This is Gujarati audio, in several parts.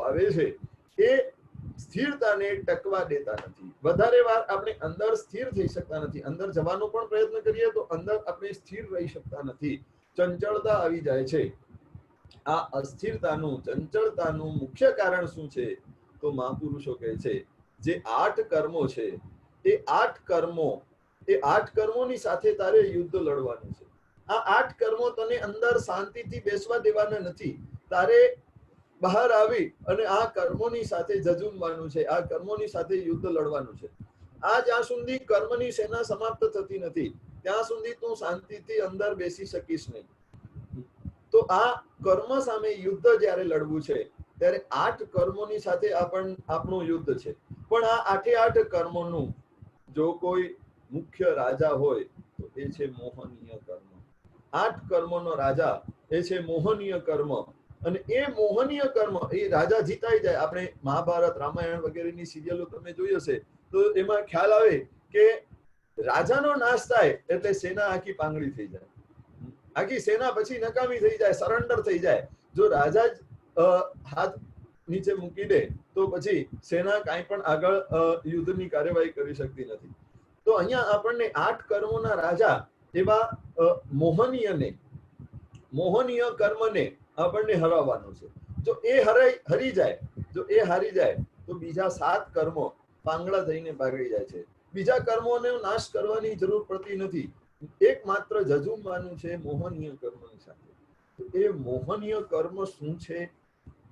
આવે છે એ સ્થિરતાને ટકવા દેતા નથી. વધારે વાર આપણે અંદર સ્થિર થઈ શકતા નથી. અંદર જવાનો પણ પ્રયત્ન કરીએ તો અંદર આપણે સ્થિર રહી શકતા નથી. ચંચળતા આવી જાય છે. આ અસ્થિરતાનું, ચંચળતાનું મુખ્ય કારણ શું છે? તો મહાપુરુષો કહે છે જે 8 કર્મો છે એ 8 કર્મોની સાથે તારે યુદ્ધ લડવાનું છે. આ 8 કર્મો તને અંદર શાંતિથી બેસવા દેવાના નથી. તારે બહાર આવી અને આ કર્મોની સાથે જજુમવાનું છે. આ કર્મોની સાથે યુદ્ધ લડવાનું છે. આ જ્યાં સુધી કર્મની સેના સમાપ્ત થતી નથી ત્યાં સુધી તું શાંતિથી અંદર બેસી શકીશ નહીં. તો આ કર્મ સામે યુદ્ધ જ્યારે લડવું છે ત્યારે 8 કર્મોની સાથે આપણું યુદ્ધ છે. પણ આ 8 કર્મોનું જો કોઈ મુખ્ય રાજા હોય તો એ છે મોહનીય કર્મ. 8 કર્મોનો રાજા એ છે મોહનીય કર્મ. અને એ મોહનીય કર્મ એ રાજા જીતાઈ જાય. આપણે મહાભારત, રામાયણ વગેરેની સિરિયલો તમે જોઈ હશે તો એમાં ખ્યાલ આવે કે રાજાનો નાશ થાય એટલે સેના આખી પાંગળી થઈ જાય. આખી સેના પછી નકામી થઈ જાય, સરેન્ડર થઈ જાય. જો રાજા જ હાથ નીચે મૂકી દે તો પછી સેના કાંઈ પણ આગળ યુદ્ધની કાર્યવાહી કરી શકતી નથી. તો અહીંયા આપણને 8 કર્મોના રાજા એવા મોહનીય કર્મને આપણને હરાવવાનો છે. જો એ હારી જાય તો બીજા 7 કર્મો પાંગળા થઈને ભાગી જાય છે. બીજા કર્મોનો નાશ કરવાની જરૂર પડતી નથી. એકમાત્ર જજુમવાનું છે મોહનીય કર્મની સાથે. તો એ મોહનીય કર્મ શું છે?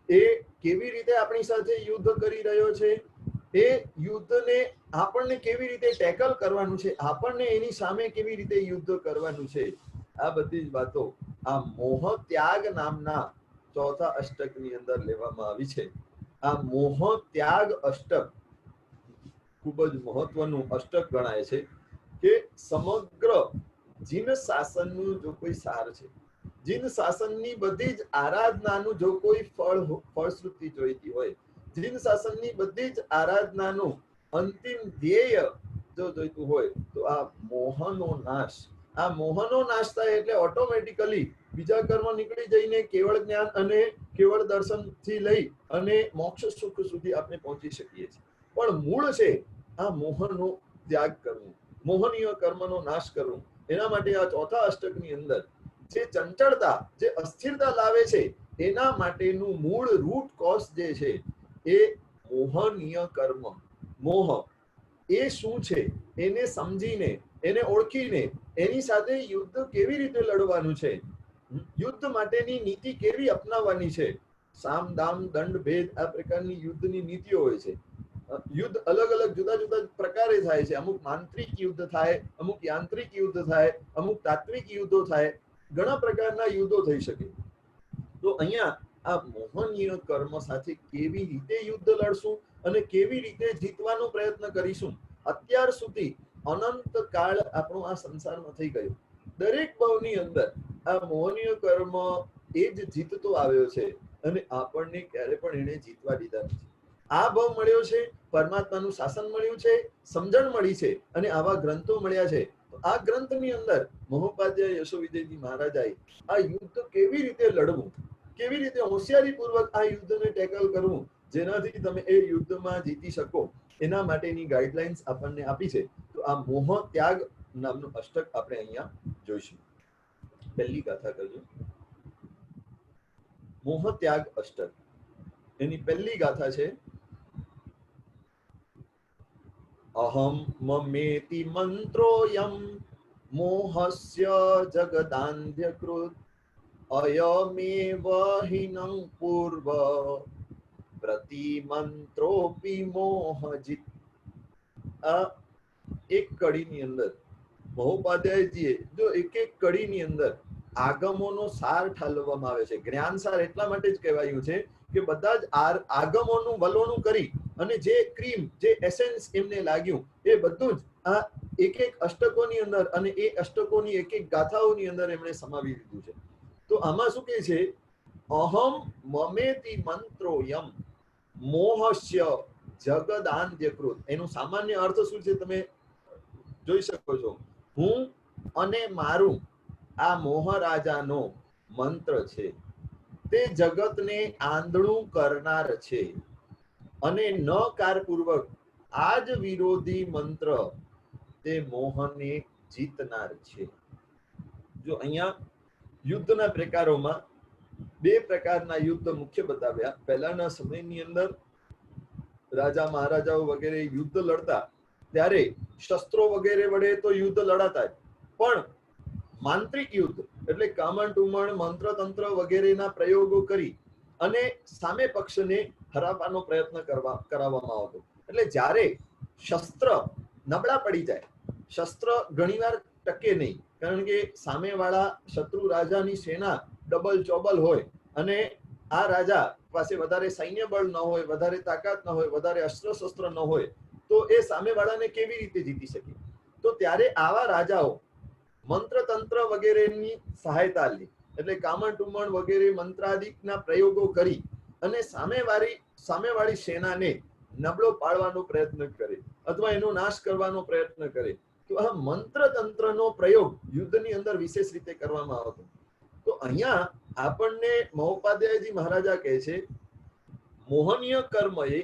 એ કેવી રીતે આપણી સાથે યુદ્ધ કરી રહ્યો છે? એ યુદ્ધને આપણને કેવી રીતે ટેકલ કરવાનું છે? આપણને એની સામે કેવી રીતે યુદ્ધ કરવાનું છે? આ બધી જ વાતો આ મોહ ત્યાગ નામના ચોથા અષ્ટકની અંદર લેવામાં આવી છે. આ મોહ ત્યાગ અષ્ટક ખૂબ જ મહત્વનું અષ્ટક ગણાય છે કે સમગ્ર જીન શાસનનું જો કોઈ સાર છે, જીન શાસનની બધી જ આરાધનાનું જો કોઈ ફળશ્રુતિ જોઈતી હોય, જીન શાસનની બધી જ આરાધનાનું અંતિમ ધ્યેય જો જોઈતું હોય તો આ મોહનો નાશ. આ મોહનો નાશ થાય એટલે ઓટોમેટિકલી બીજા કર્મ નીકળી જઈને કેવળ જ્ઞાન અને કેવળ દર્શનથી લઈ અને મોક્ષ સુખ સુધી આપણે પહોંચી શકીએ છીએ. પણ મૂળ છે આ મોહનો ત્યાગ કરવો, મોહનીય કર્મનો નાશ કરવો. એના માટે આ ચોથા અષ્ટકની અંદર જે ચંચળતા, જે અસ્થિરતા લાવે છે એના માટેનું મૂળ રૂટ કોઝ જે છે એ મોહનીય કર્મ. મોહ એ શું છે એને સમજીને, એને ઓળખીને એની સાથે યુદ્ધ કેવી રીતે લડવાનું છે, યુદ્ધ માટેની નીતિ કેવી અપનાવવાની છે. સામ, દામ, દંડ, ભેદ આ પ્રકારની યુદ્ધની નીતિઓ હોય છે. યુદ્ધ અલગ અલગ જુદા જુદા પ્રકારે થાય છે. અમુક માંત્રિક યુદ્ધ થાય, અમુક યાંત્રિક યુદ્ધ થાય, અમુક તાત્વિક યુદ્ધો થાય. ઘણા પ્રકારના યુદ્ધો થઈ શકે. તો અહીંયા આ મોહનીય કર્મ સાથે કેવી રીતે યુદ્ધ લડશું અને કેવી રીતે જીતવાનો પ્રયત્ન કરીશું. અત્યાર સુધી અનંત કાળ આપણો આ સંસારમાં થઈ ગયો. દરેક ભાવની અંદર આ મોહનીય કર્મ એ જ જીતતો આવ્યો છે અને આપણને ક્યારે પણ એને જીતવા દીધા નથી. આ ભાવ મળ્યો છે, પરમાત્માનું શાસન મળ્યું છે, સમજણ મળી છે અને આવા ગ્રંથો મળ્યા છે. તો આ ગ્રંથની અંદર મહોપાધ્યાય યશોવિજયજી મહારાજાએ આ યુદ્ધ કેવી રીતે લડવું, કેવી રીતે હોશિયારીપૂર્વક આ યુદ્ધને ટેકલ કરવું જેનાથી તમે એ યુદ્ધમાં જીતી શકો એના માટેની ગાઈડલાઇન્સ આપણને આપી છે. તો આ મોહ ત્યાગ નામનું અષ્ટક આપણે અહીંયા જોઈશું. પહેલી ગાથા કરજો. મોહ ત્યાગ અષ્ટક એની પહેલી ગાથા છે અહમ મમેતિ મંત્રોયમ મોહસ્ય જગદાંધ્યકૃત અયમેવ હિનં પૂર્વ પ્રતિમંત્રોપી મોહજિત. આ એક કડીની અંદર મહોપાધ્યાયજીએ જો એક કડીની અંદર આગમોનો સાર ઠાલવવામાં આવે છે. જ્ઞાન સાર એટલા માટે જ કહેવાયું છે કે બધા જ આગમોનું વલોણું કરી અને જે ક્રીમ, જે એસેન્સ એમને લાગ્યું એ બધું જ આ એક અષ્ટકોની અંદર અને એ અષ્ટકોની એક ગાથાઓની અંદર એમણે સમાવી દીધું છે. તો આમાં શું કહે છે? અહમ મમેતિ મંત્રોયમ મોહસ્ય જગદાંધ્યકૃત. એનું સામાન્ય અર્થ શું છે તમે જોઈ શકો છો. હું અને મારું આ મોહરાજાનો મંત્ર છે. તે જગતને આંધળું કરનાર છે અને ન કારપૂર્વક આ જ વિરોધી મંત્ર તે મોહને જીતનાર છે. જો અહીંયા યુદ્ધના પ્રકારોમાં બે પ્રકારના યુદ્ધ મુખ્ય બતાવ્યા. પહેલાના સમયની અંદર રાજા મહારાજાઓ વગેરે યુદ્ધ લડતા ત્યારે શસ્ત્રો વગેરે વડે તો યુદ્ધ લડાતા, પણ માંત્રિક યુદ્ધ એટલે કામણ ટુમણ મંત્ર તંત્ર વગેરેના પ્રયોગો કરી અને સામે પક્ષને હરાવવાનો પ્રયત્ન કરાવવામાં આવતો. એટલે જ્યારે શસ્ત્ર નબળા પડી જાય, શસ્ત્ર ઘણીવાર ટકે નહીં, કારણ કે સામેવાળા શત્રુ રાજાની સેના ડબલ ચોબલ હોય અને આ રાજા પાસે વધારે સૈન્ય બળ ન હોય, વધારે તાકાત ન હોય, વધારે અસ્ત્ર શસ્ત્ર ન હોય, તો એ સામેવાળાને કેવી રીતે જીતી શકે? તો ત્યારે આવા રાજાઓ મંત્ર તંત્ર વગેરેની સહાયતા લે, એટલે કામણ ટુમણ વગેરે મંત્રાદિકના પ્રયોગો કરી અને સામેવાળી સેનાને નબળો પાડવાનો પ્રયત્ન કરે અથવા એનો નાશ કરવાનો પ્રયત્ન કરે. તો આ મંત્ર તંત્રનો પ્રયોગ યુદ્ધની અંદર વિશેષ રીતે કરવામાં આવતો. તો અહીંયા આપણને મહોપાધ્યાયજી મહારાજા કહે છે, મોહનીય કર્મ એ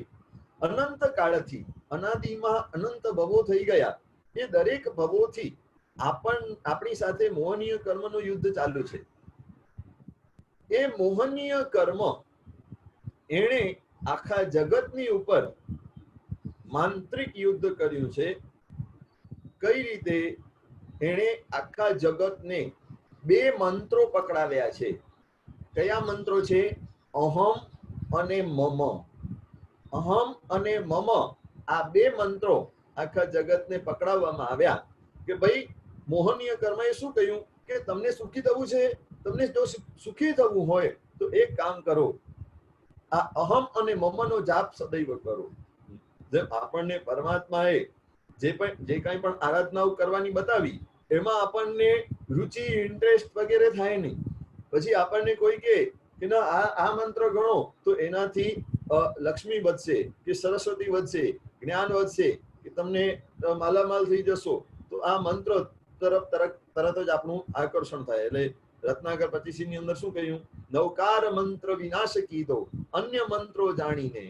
અનંત કાળથી, અનાદિમાં અનંત ભવો થઈ ગયા, એ દરેક ભવોથી આપણી સાથે મોહનીય કર્મનું યુદ્ધ ચાલુ છે. એ મોહનીય કર્મ એણે આખા જગતની ઉપર માંત્રિક યુદ્ધ કર્યું છે. કઈ રીતે? એણે આખા જગતને બે મંત્રો પકડાવ્યા છે. કયા મંત્રો છે? અહમ અને મમ. અહમ અને મમ આ બે મંત્રો આખા જગતને પકડાવવામાં આવ્યા કે ભાઈ મોહનીય કર્મ એ શું કહ્યું કે તમને સુખી થવું છે, તમને જો સુખી થવું હોય તો એક કામ કરો, આ અહમ અને મમનો જાપ સદૈવ કરો. જેમ આપણને પરમાત્માએ જે કંઈ પણ આરાધનાઓ કરવાની બતાવી એમાં આપણને રુચિ, ઇન્ટરેસ્ટ વગેરે થાય નહીં. પછી આપણને કોઈ કહે કે ના આ મંત્ર ગણો તો એનાથી લક્ષ્મી વધશે કે સરસ્વતી વધશે, જ્ઞાન વધશે, કે તમને માલામાલ થઈ જશો, તો આ મંત્ર તરફ તરત જ આપણું આકર્ષણ થાય. એટલે રત્નાકર 25 ની અંદર શું કહ્યું? નવકાર મંત્ર વિનાશ કીધો, અન્ય મંત્રો જાણીને,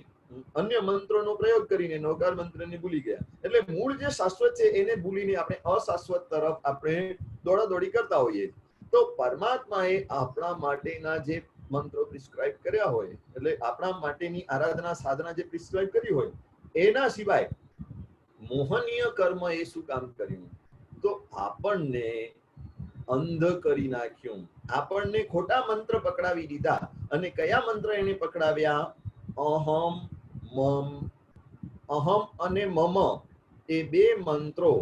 અન્ય મંત્રોનો પ્રયોગ કરીને નવકાર મંત્રને ભૂલી ગયા. એટલે મૂળ જે શાશ્વત છે એને ભૂલીને આપણે અશાશ્વત તરફ આપણે દોડાદોડી કરતા હોઈએ. તો પરમાત્માએ આપણા માટેના જે મંત્રો પ્રિસ્ક્રાઇબ કર્યા હોય, એટલે આપણા માટેની આરાધના સાધના જે પ્રિસ્ક્રાઇબ કરી હોય, એના સિવાય મોહનીય કર્મ એ શું કામ કર્યું? તો આપણને અંધ કરી નાખ્યું, આપણને ખોટા મંત્ર પકડાવી દીધા. અને કયા મંત્ર એને પકડાવ્યા? અહમ મમ. અહમ અને મમ એ બે મંત્રો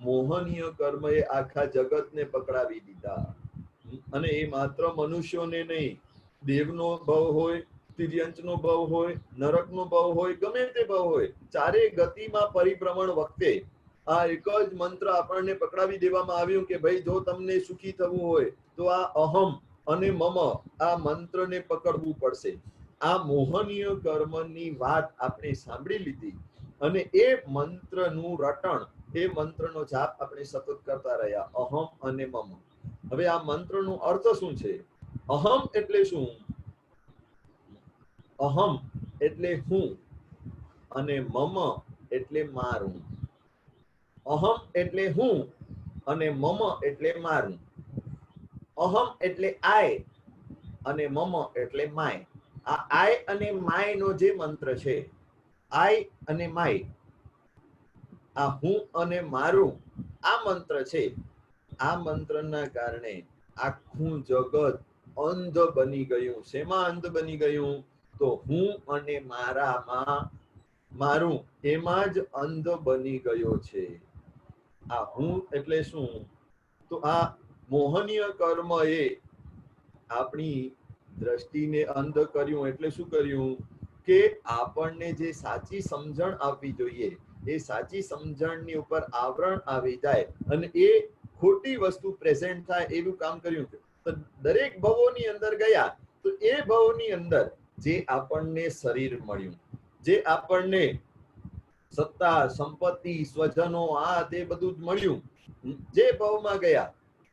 મોહનીય કર્મએ આખા જગતને પકડાવી દીધા. અને એ માત્ર મનુષ્યોને નહીં, દેવનો ભવ હોય, તિર્યંચનો ભવ હોય, નરકનો ભવ હોય, ગમે તે ભવ હોય, ચારે ગતિમાં પરિભ્રમણ વખતે આ એક જ મંત્ર આપણને પકડાવી દેવામાં આવ્યું કે ભાઈ જો તમને સુખી થવું હોય તો આ અહમ અને મમ આ મંત્રને પકડવું પડશે. આ મોહનીય કર્મની વાત આપણે સાંભળી લીધી અને એ મંત્રનું રટણ, એ મંત્રનો જાપ આપણે સતત કરતા રહ્યા, અહમ અને મમ. હવે આ મંત્રનો અર્થ શું છે? અહમ એટલે શું? અહમ એટલે હું અને મમ એટલે મારું. અહમ એટલે હું અને મમ એટલે મારું. અહમ એટલે આય અને મમ એટલે માય. આ આય અને માય નો જે મંત્ર છે, આય અને માય, આ હું અને મારું આ મંત્ર છે, આ મંત્રના કારણે આખું જગત અંધ બની ગયું. શેમાં અંધ બની ગયું? તો હું અને મારામાં, મારું એમાં જ અંધ બની ગયો છે. આ હું એટલે શું? તો આ મોહનીય કર્મ એ આપણી દ્રષ્ટિને અંધ કર્યું. એટલે શું કર્યું? કે આપણને જે સાચી સમજણ આપવી જોઈએ એ સાચી સમજણની ઉપર આવરણ આવી જાય અને એ ખોટી વસ્તુ પ્રેઝન્ટ થાય એવું કામ કર્યું. તો દરેક ભવોની અંદર ગયા તો એ ભવની અંદર જે આપણને શરીર મળ્યું, જે આપણને સત્તા, સંપત્તિ, સ્વજનો, આ તે બધું જ મળ્યું, જે ભવમાં ગયા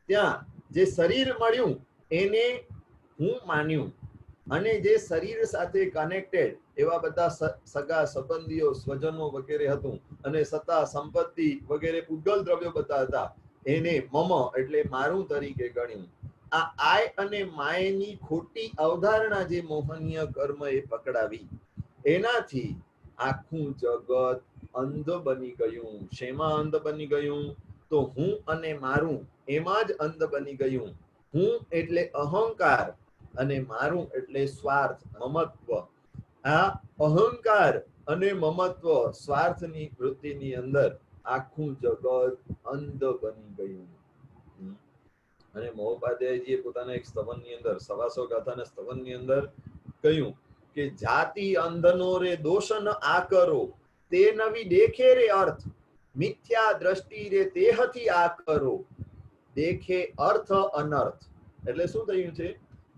ત્યાં જે શરીર મળ્યું એને હું માન્યું, અને જે શરીર સાથે કનેક્ટેડ એવા બધા સગા સંબંધીઓ સ્વજનો વગેરે હતું અને સત્તા સંપત્તિ વગેરે પૂગલ દ્રવ્યો બધા હતા, એને મમ એટલે મારું તરીકે ગણ્યું. આ આય અને માયની ખોટી અવધારણા જે મોહનીય કર્મ એ પકડાવી, એનાથી આખું જગત અંધ બની ગયું. શેમાં અંધ બની ગયું? તો હું અને મારું એમાં જ અંધ બની ગયું. હું એટલે અહંકાર અને મારું એટલે સ્વાર્થ, મમત્વ. આ અહંકાર અને મમત્વ, સ્વાર્થની વૃત્તિની અંદર આખું જગત અંધ બની ગયું. અને મહોપાધ્યાયજીએ પોતાના એક સ્તવનની અંદર, સવાસો ગાથાના સ્તવનની અંદર કહ્યું કે જાતિ અંધનો રે દોષ ન આકરો, તે નવી દેખે રે અર્થ, મિથ્યા દ્રષ્ટિ રે તેહથી આકરો, દેખે અર્થ અનર્થ. એટલે શું થયું છે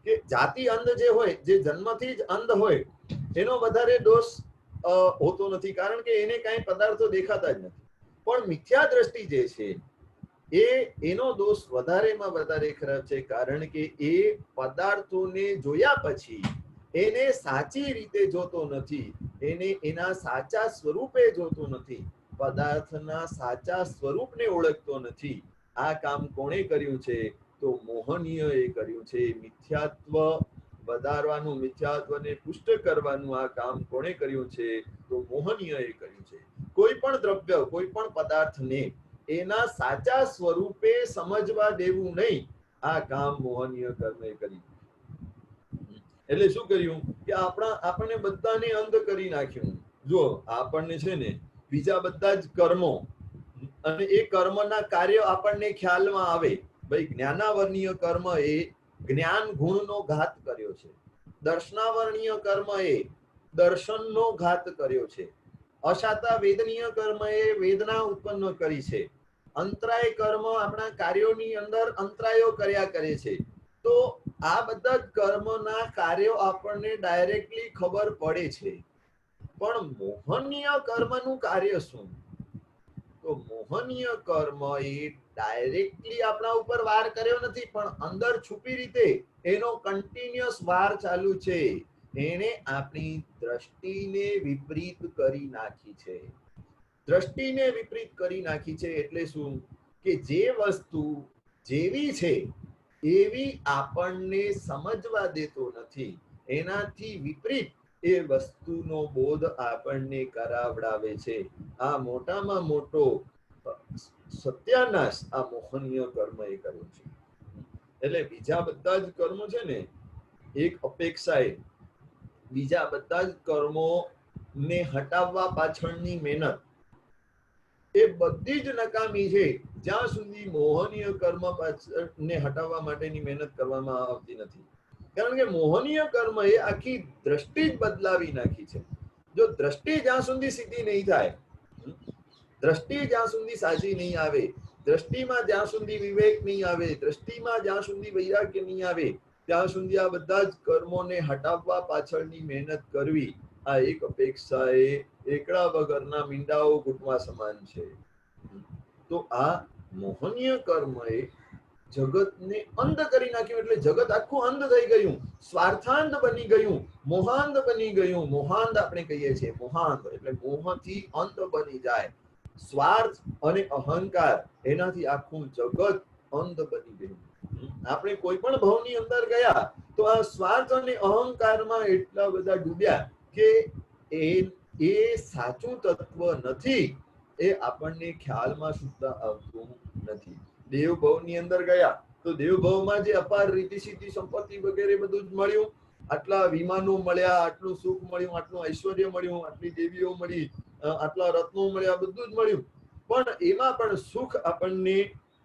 કે જાતિ અંધ જે હોય, જે જન્મથી જ અંધ હોય, એનો વધારે દોષ હોતો નથી, કારણ કે એને કઈ પદાર્થો દેખાતા જ નથી. પણ મિથ્યા દ્રષ્ટિ જે છે એનો દોષ વધારેમાં વધારે ખરાબ છે, કારણ કે એ પદાર્થોને જોયા પછી એને સાચી રીતે જોતો નથી, એને એના સાચા સ્વરૂપે જોતો નથી, પદાર્થના સાચા સ્વરૂપને ઓળખતો નથી. આ કામ કોણે કર્યું છે? તો મોહનીય એ કર્યું છે. મિથ્યાત્વ વધારવાનું, મિથ્યાત્વને પુષ્ટ કરવાનું આ કામ કોણે કર્યું છે? તો મોહનીય એ કર્યું છે. કોઈ પણ દ્રવ્ય, કોઈ પણ પદાર્થને એના સાચા સ્વરૂપે સમજવા દેવું નહીં, આ કામ મોહનીય કર્મે કર્યું. એટલે શું કર્યું કે આપણને બધાને અંધ કરી નાખ્યું. જો આપણને છે ને બીજા બધા જ કર્મો અને એ કર્મના કાર્ય આપણને ખ્યાલમાં આવે. ભાઈ, જ્ઞાનાવર્ણીય કર્મ એ જ્ઞાન ગુણનો ઘાત કર્યો છે. દર્શનાવર્ણીય કર્મ એ દર્શનનો ઘાત કર્યો છે. અશાતા વેદનીય કર્મ એ વેદના ઉત્પન્ન કરી છે. અંતરાય કર્મ આપણા કાર્યોની અંદર અંતરાયો કર્યા કરે છે. તો આ બધા કર્મના કાર્યો આપણને ડાયરેક્ટલી ખબર પડે છે. પણ મોહનીય કર્મનું કાર્ય શું? તો મોહનીય કર્મ એ ડાયરેક્ટલી આપણા ઉપર વાર કર્યો નથી, પણ અંદર છુપી રીતે એનો કન્ટિન્યુઅસ વાર ચાલુ છે. એને આપણી દ્રષ્ટિને વિપરીત કરી નાખી છે. દ્રષ્ટિને વિપરીત કરી નાખી છે એટલે શું? કે જે વસ્તુ જેવી છે એવી આપણને સમજવા દેતો નથી, એનાથી વિપરીત એ વસ્તુનો બોધ આપણને કરાવડાવે છે. આ મોટામાં મોટો સત્યાનાશ આ મોહનીય કર્મ એ કર્યો છે. એટલે બીજા બધા જ કર્મો છે ને, એક અપેક્ષાએ બીજા બધા જ કર્મો ને હટાવવા પાછળની મહેનત એ બધી જ નકામી છે, જ્યાં સુધી મોહનીય કર્મ ને હટાવવા માટેની મહેનત કરવામાં આવતી નથી. કારણ કે મોહનીય કર્મ એ આખી દ્રષ્ટિ જ બદલાવી નાખી છે. જો દ્રષ્ટિ જ્યાં સુધી સીધી નહીં થાય, દ્રષ્ટિ જ્યાં સુધી સાચી નહીં આવે, દ્રષ્ટિમાં જ્યાં સુધી વિવેક નહીં આવે, દ્રષ્ટિમાં જ્યાં સુધી વૈરાગ્ય નહીં આવે, ત્યાં સુધી આ બધા જ કર્મોને હટાવવા પાછળની મહેનત કરવી, આ એક અપેક્ષા એ એકડા વગરના મીંડાઓ ઘૂંટવા સમાન છે. તો આ મોહનીય કર્મ એ જગતને અંધ કરી નાખ્યું. એટલે જગત આખું અંધ થઈ ગયું, સ્વાર્થાંત બની ગયું, મોહાંત બની ગયું. મોહાંત આપણે કહીએ છીએ, મોહાંત એટલે મોહથી અંત બની જાય. સ્વાર્થ અને અહંકાર, એનાથી આખું જગત અંધ બની ગયું. આપણે કોઈ પણ ભાવની અંદર ગયા તો આ સ્વાર્થ અને અહંકારમાં એટલા બધા ડૂબ્યા કે એ સાચું તત્વ નથી, એ આપણને ખ્યાલમાં સુદ્ધા આવતું નથી. દેવભાવની અંદર ગયા તો દેવભાવમાં જે અપાર રીતિ સિદ્ધિ સંપત્તિ વગેરે બધું જ મળ્યું, આટલા વિમાનો મળ્યા, આટલું સુખ મળ્યું, આટલું ઐશ્વર્ય મળ્યું, આટલી દેવીઓ મળી, આટલા રત્નો મળ્યા, બધું જ મળ્યું. પણ એમાં પણ સુખ આપણને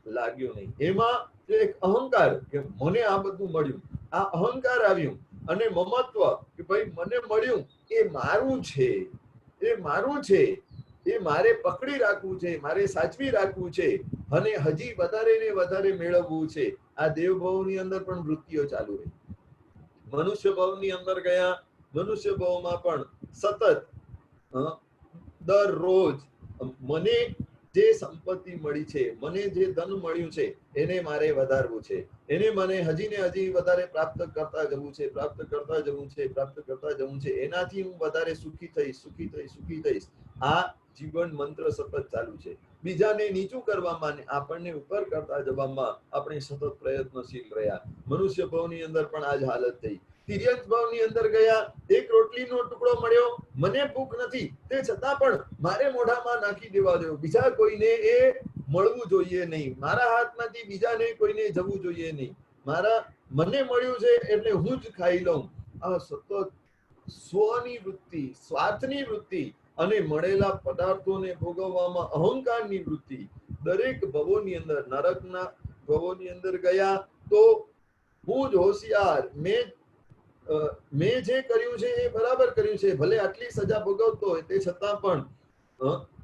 લાગ્યું નહીં. એમાં એક અહંકાર કે મને આ બધું મળ્યું, આ અહંકાર આવ્યું, અને મમત્વ કે ભાઈ મને મળ્યું એ મારું છે, એ મારું છે, એ મારે પકડી રાખવું છે, મારે સાચવી રાખવું છે, અને હજી વધારે ને વધારે મેળવવું છે. આ દેવભાવની અંદર પણ વૃત્તિઓ ચાલુ રહી. મનુષ્ય ભાવની અંદર ગયા, મનુષ્ય ભાવમાં પણ સતત દરરોજ મને જે સંપત્તિ મળી છે, મને જે ધન મળ્યું છે, એને મારે વધારવું છે, એને મને હજી ને હજી વધારે પ્રાપ્ત કરતા જવું છે, પ્રાપ્ત કરતા જવું છે, પ્રાપ્ત કરતા જવું છે, એનાથી હું વધારે સુખી થઈશ, સુખી થઈશ, સુખી થઈશ. આ જીવન મંત્ર સતત ચાલુ છે. બીજાને નીચું કરવામાં ને આપણને ઉપર કરતા જવામાં આપણે સતત પ્રયત્નશીલ રહ્યા. મનુષ્ય ભાવની અંદર પણ આ જ હાલત થઈ. તિર્યક ભાવની અંદર ગયા, એક રોટલીનો ટુકડો મળ્યો, મને ભૂખ નથી, તે છતાં પણ મારે મોઢામાં નાખી દેવા દો, બીજા કોઈને એ મળવું જોઈએ નહીં, મારા હાથમાંથી બીજાને કોઈને જવું જોઈએ નહીં, મને મળ્યું છે એટલે હું જ ખાઈ લઉં. આ સતત સ્વની વૃત્તિ, સ્વાર્થની વૃત્તિ અને મળેલા પદાર્થોને ભોગવવામાં અહંકારની વૃત્તિ દરેક ભવોની અંદર, નરકના ભવોની અંદર ગયા તો હું જ હોશિયાર, મેં જે કર્યું છે એ બરાબર કર્યું છે, ભલે આટલી સજા ભોગવતો હોય તે છતાં પણ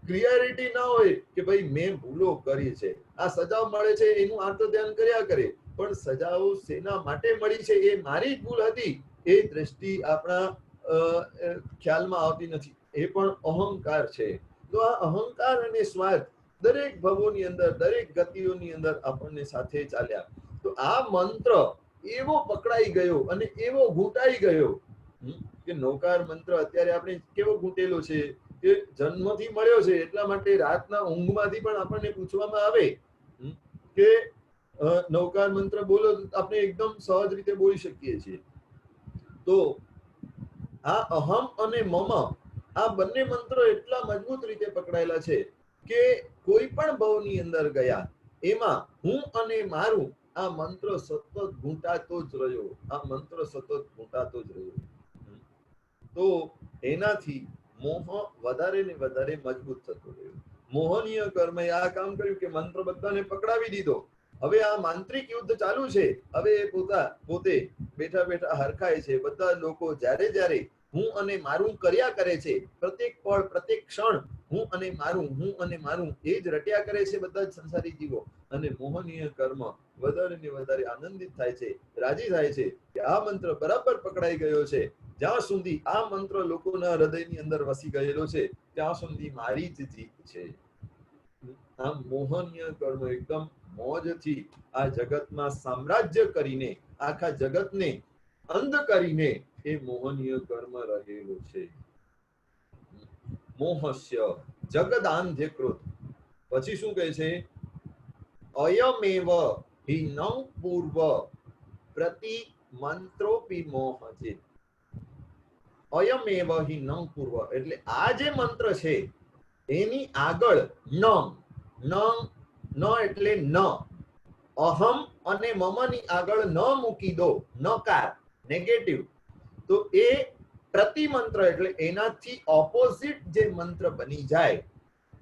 ક્લિયરિટી ના હોય કે ભાઈ મેં ભૂલો કરી છે. આ સજા મળે છે એનું આર્ત ધ્યાન કર્યા કરે, પણ સજાઓ શેના માટે મળી છે એ મારી જ ભૂલ હતી એ દ્રષ્ટિ આપણા ખ્યાલમાં આવતી નથી. એ પણ અહંકાર છે. તો આ અહંકાર અને સ્વાર્થ દરેક ભવોની અંદર, દરેક ગતિઓની અંદર આપણને સાથે ચાલ્યા. તો આ મંત્ર એવો પકડાઈ ગયો અને એવો ઘૂંટાઈ ગયો કે નૌકાર મંત્ર અત્યારે આપણે કેવો ઘૂંટેલો છે કે જન્મથી મળ્યો છે એટલા માટે રાતના ઊંઘમાંથી પણ આપણને પૂછવામાં આવે કે નૌકાર મંત્ર બોલો, આપણે એકદમ સહજ રીતે બોલી શકીએ છીએ. તો આ અહમ અને મમ આ બંને મંત્રો એટલા મજબૂત રીતે પકડાયેલા છે કે કોઈ પણ ભવની અંદર ગયા એમાં હું અને મારું આ મંત્ર સતત ઘૂંટાતો જ રહ્યો, આ મંત્ર સતત ઘૂંટાતો જ રહ્યો. તો એનાથી મોહ વધારે ને વધારે મજબૂત થતો રહ્યો. મોહનીય કર્મે આ કામ કર્યું કે મંત્ર બધાને પકડાવી દીધો. હવે આ માંત્રિક યુદ્ધ ચાલુ છે. હવે એ પોતે બેઠા બેઠા હરખાય છે. બધા લોકો જ્યારે જ્યારે હું અને મારું કર્યા કરે છે, પ્રત્યેક પળ, પ્રત્યેક ક્ષણ હું અને મારું એ જ રટ્યા કરે છે બધા જ સંસારી જીવો. અને મોહનીય કર્મ વધારે ને વધારે આનંદિત થાય છે, રાજી થાય છે કે આ મંત્ર બરાબર પકડાઈ ગયો છે. જ્યાં સુધી આ મંત્ર લોકોના હૃદયની અંદર વસી ગયેલો છે ત્યાં સુધી મારી જ જીત છે. આમ મોહનીય કર્મ એકદમ મોજથી આ જગતમાં સામ્રાજ્ય કરીને, આખા જગતને અંધ કરીને એ મોહનીય કર્મ રહેલો છે. મોહસ્ય જગદાંધ્યકૃત. પછી શું કહે છે? અયમેવ હિનં પૂર્વ પ્રતિ મંત્રોપી મોહજિત. અયમેવ હિનં પૂર્વ એટલે આ જે મંત્ર છે એની આગળ ન એટલે ન, અહમ અને મમની આગળ ન મૂકી દો, નકાર, નેગેટિવ. તો એ પ્રતિમંત્ર એટલે એનાથી ઓપોઝિટ જે મંત્ર બની જાય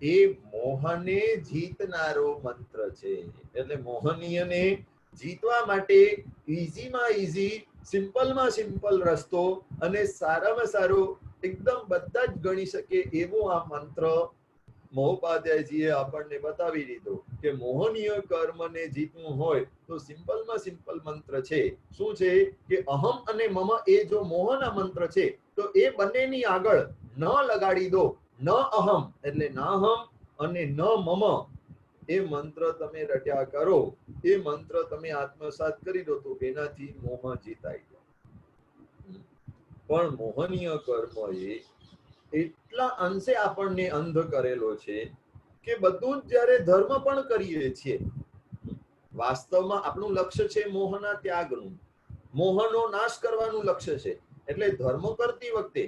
એ મોહને જીતનારો મંત્ર છે. એટલે મોહનીયને જીતવા માટે ઈઝીમાં ઈઝી, સિમ્પલમાં સિમ્પલ રસ્તો અને સારામાં સારો એકદમ બધા જ ગણી શકે એવો આ મંત્ર મહોપાધ્યાયજીએ આપણને બતાવી દીધો કે મોહનીય કર્મને જીતવું હોય તો સિમ્પલમાં સિમ્પલ મંત્ર છે. શું છે કે અહમ અને મમ એ જો મોહના મંત્ર છે તો એ બંનેની આગળ ન લગાડી દો. ન અહમ એટલે ન અહમ અને ન મમ એ મંત્ર તમે રટ્યા કરો, એ મંત્ર તમે આત્મસાત કરી દો તો એનાથી મોહ જીતાઈ જાય. પણ મોહનીય કર્મ એ એટલા અંશે આપણને અંધ કરેલો છે કે બધું જ જ્યારે ધર્મ પણ કરીએ છીએ, વાસ્તવમાં આપણું લક્ષ્ય છે મોહના ત્યાગનું, મોહનો નાશ કરવાનું લક્ષ્ય છે. એટલે ધર્મ કરતી વખતે,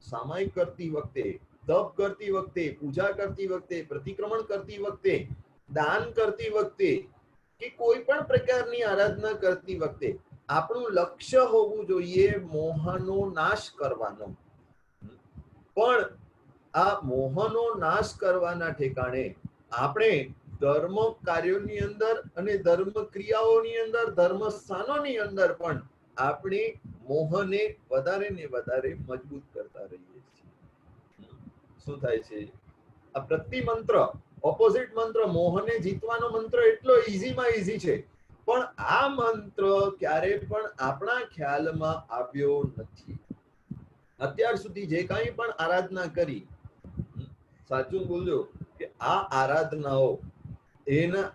સામાયિક કરતી વખતે, તપ કરતી વખતે, પૂજા કરતી વખતે, પ્રતિક્રમણ કરતી વખતે, દાન કરતી વખતે કે કોઈ પણ પ્રકારની આરાધના કરતી વખતે આપણું લક્ષ્ય હોવું જોઈએ મોહનો નાશ કરવાનો. પણ આ મોહનો નાશ કરવાના ઠેકાણે આપણે ધર્મ કાર્યોની અંદર અને ધર્મ ક્રિયાઓની અંદર, ધર્મ સ્થાનોની અંદર પણ આપણે મોહને વધારે ને વધારે મજબૂત કરતા રહીએ છીએ. શું થાય છે? આ પ્રતિમંત્ર, ઓપોઝિટ મંત્ર, મોહને જીતવાનો મંત્ર એટલો ઈઝીમાં ઈઝી છે, પણ આ મંત્ર ક્યારે પણ આપણા ખ્યાલમાં આવ્યો નથી. અત્યાર સુધી જે કાંઈ પણ આરાધના કરી, સાચું બોલજો કે આ આરાધનાઓ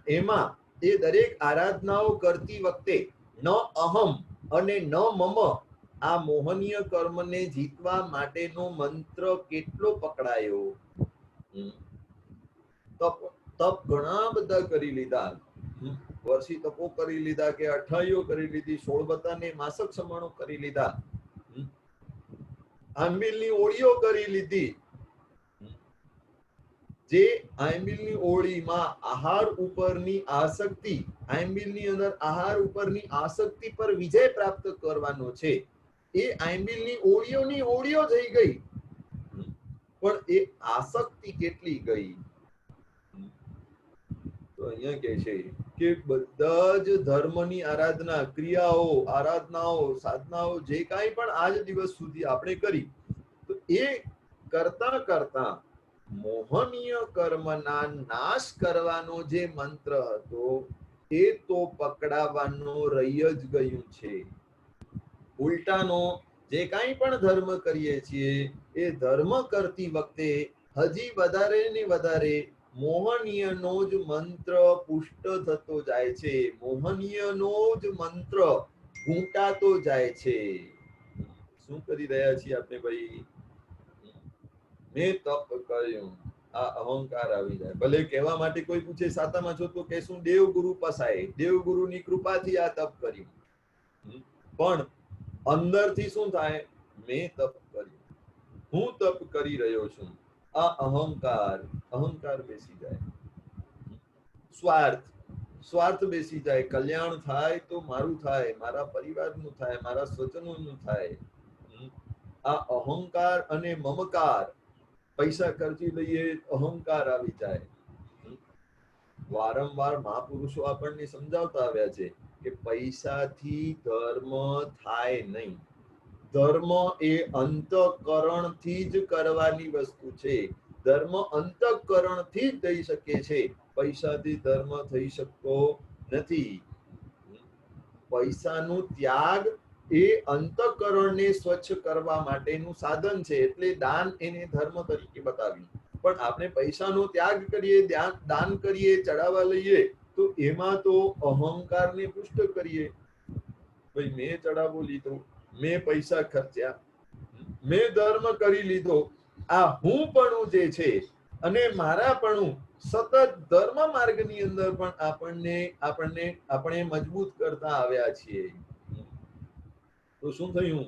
એમાં એ દરેક આરાધનાઓ કરતી વખતે ન અહમ અને ન મમ આ મોહનીય કર્મને જીતવા માટેનો મંત્ર કેટલો પકડાયો. તપ તપ ઘણા બધા કરી લીધા, વર્ષી તપો કરી લીધા કે અઠાઈઓ કરી લીધી, 16 બતાને માસક સમાણો કરી લીધા, આંબીલની ઓળીઓ કરી લીધી. જે આંબીલની ઓળીમાં આહાર ઉપરની આસક્તિ, આંબીલની અંદર આહાર ઉપરની આસક્તિ પર વિજય પ્રાપ્ત કરવાનો છે, એ આંબીલની ઓળીઓ થઈ ગઈ, પણ એ આસક્તિ કેટલી ગઈ? તો અહીંયા કહે છે કે બધા જ ધર્મની આરાધના, ક્રિયાઓ, આરાધનાઓ, સાધનાઓ જે કાંઈ પણ આજ દિવસ સુધી આપણે કરી, તો એ કરતા કરતા મોહનીય કર્મના નાશ કરવાનો જે મંત્ર હતો એ તો પકડાવાનો રહી જ ગયું છે. ઉલટાનો જે કાંઈ પણ ધર્મ કરીએ છીએ એ ધર્મ કરતી વખતે હજી વધારે ને વધારે મોહનીયનો જ મંત્ર પુષ્ટ થતો જાય છે, મોહનીયનો જ મંત્ર ઘૂંટાતો જાય છે. શું કરી રહ્યા છીએ આપણે ભાઈ? મેં તપ કર્યું, આ અહંકાર આવી જાય. ભલે કહેવા માટે કોઈ પૂછે સાતામાં છો તો કહેશું દેવગુરુ પસાય, દેવગુરુની કૃપાથી આ તપ કર્યું, પણ અંદરથી શું થાય? મેં તપ કર્યું, હું તપ કરી રહ્યો છું. આ અહંકાર બેસી જાય, સ્વાર્થ બેસી જાય. કલ્યાણ થાય તો મારું થાય, મારા પરિવારનું થાય, મારા સ્વજનોનું થાય. આ અહંકાર અને મમકાર, પૈસા ખર્ચી લઈએ અહંકાર આવી જાય. વારંવાર મહાપુરુષો આપણને સમજાવતા આવ્યા છે કે પૈસાથી ધર્મ થાય નહીં. ધર્મ એ અંતઃકરણથી જ કરવાની વસ્તુ છે. ધર્મ અંતઃકરણથી જ થઈ શકે છે, પૈસાથી ધર્મ થઈ શકતો નથી. પૈસાનો ત્યાગ એ અંતઃકરણને સ્વચ્છ કરવા માટેનું સાધન છે, એટલે દાન એને ધર્મ તરીકે બતાવ્યું. પણ આપણે પૈસાનો ત્યાગ કરીએ, દાન કરીએ, ચડાવવા લઈએ, તો એમાં તો અહંકારને પુષ્ટ કરીએ. ભાઈ મેં ચડાવો લીધો, મેં પૈસા ખર્ચ્યા, મેં ધર્મ કરી લીધો. આ હું પણ જે છે અને મારા પણ સતત ધર્મ માર્ગની અંદર પણ આપણે મજબૂત કરતા આવ્યા છીએ. તો શું થયું?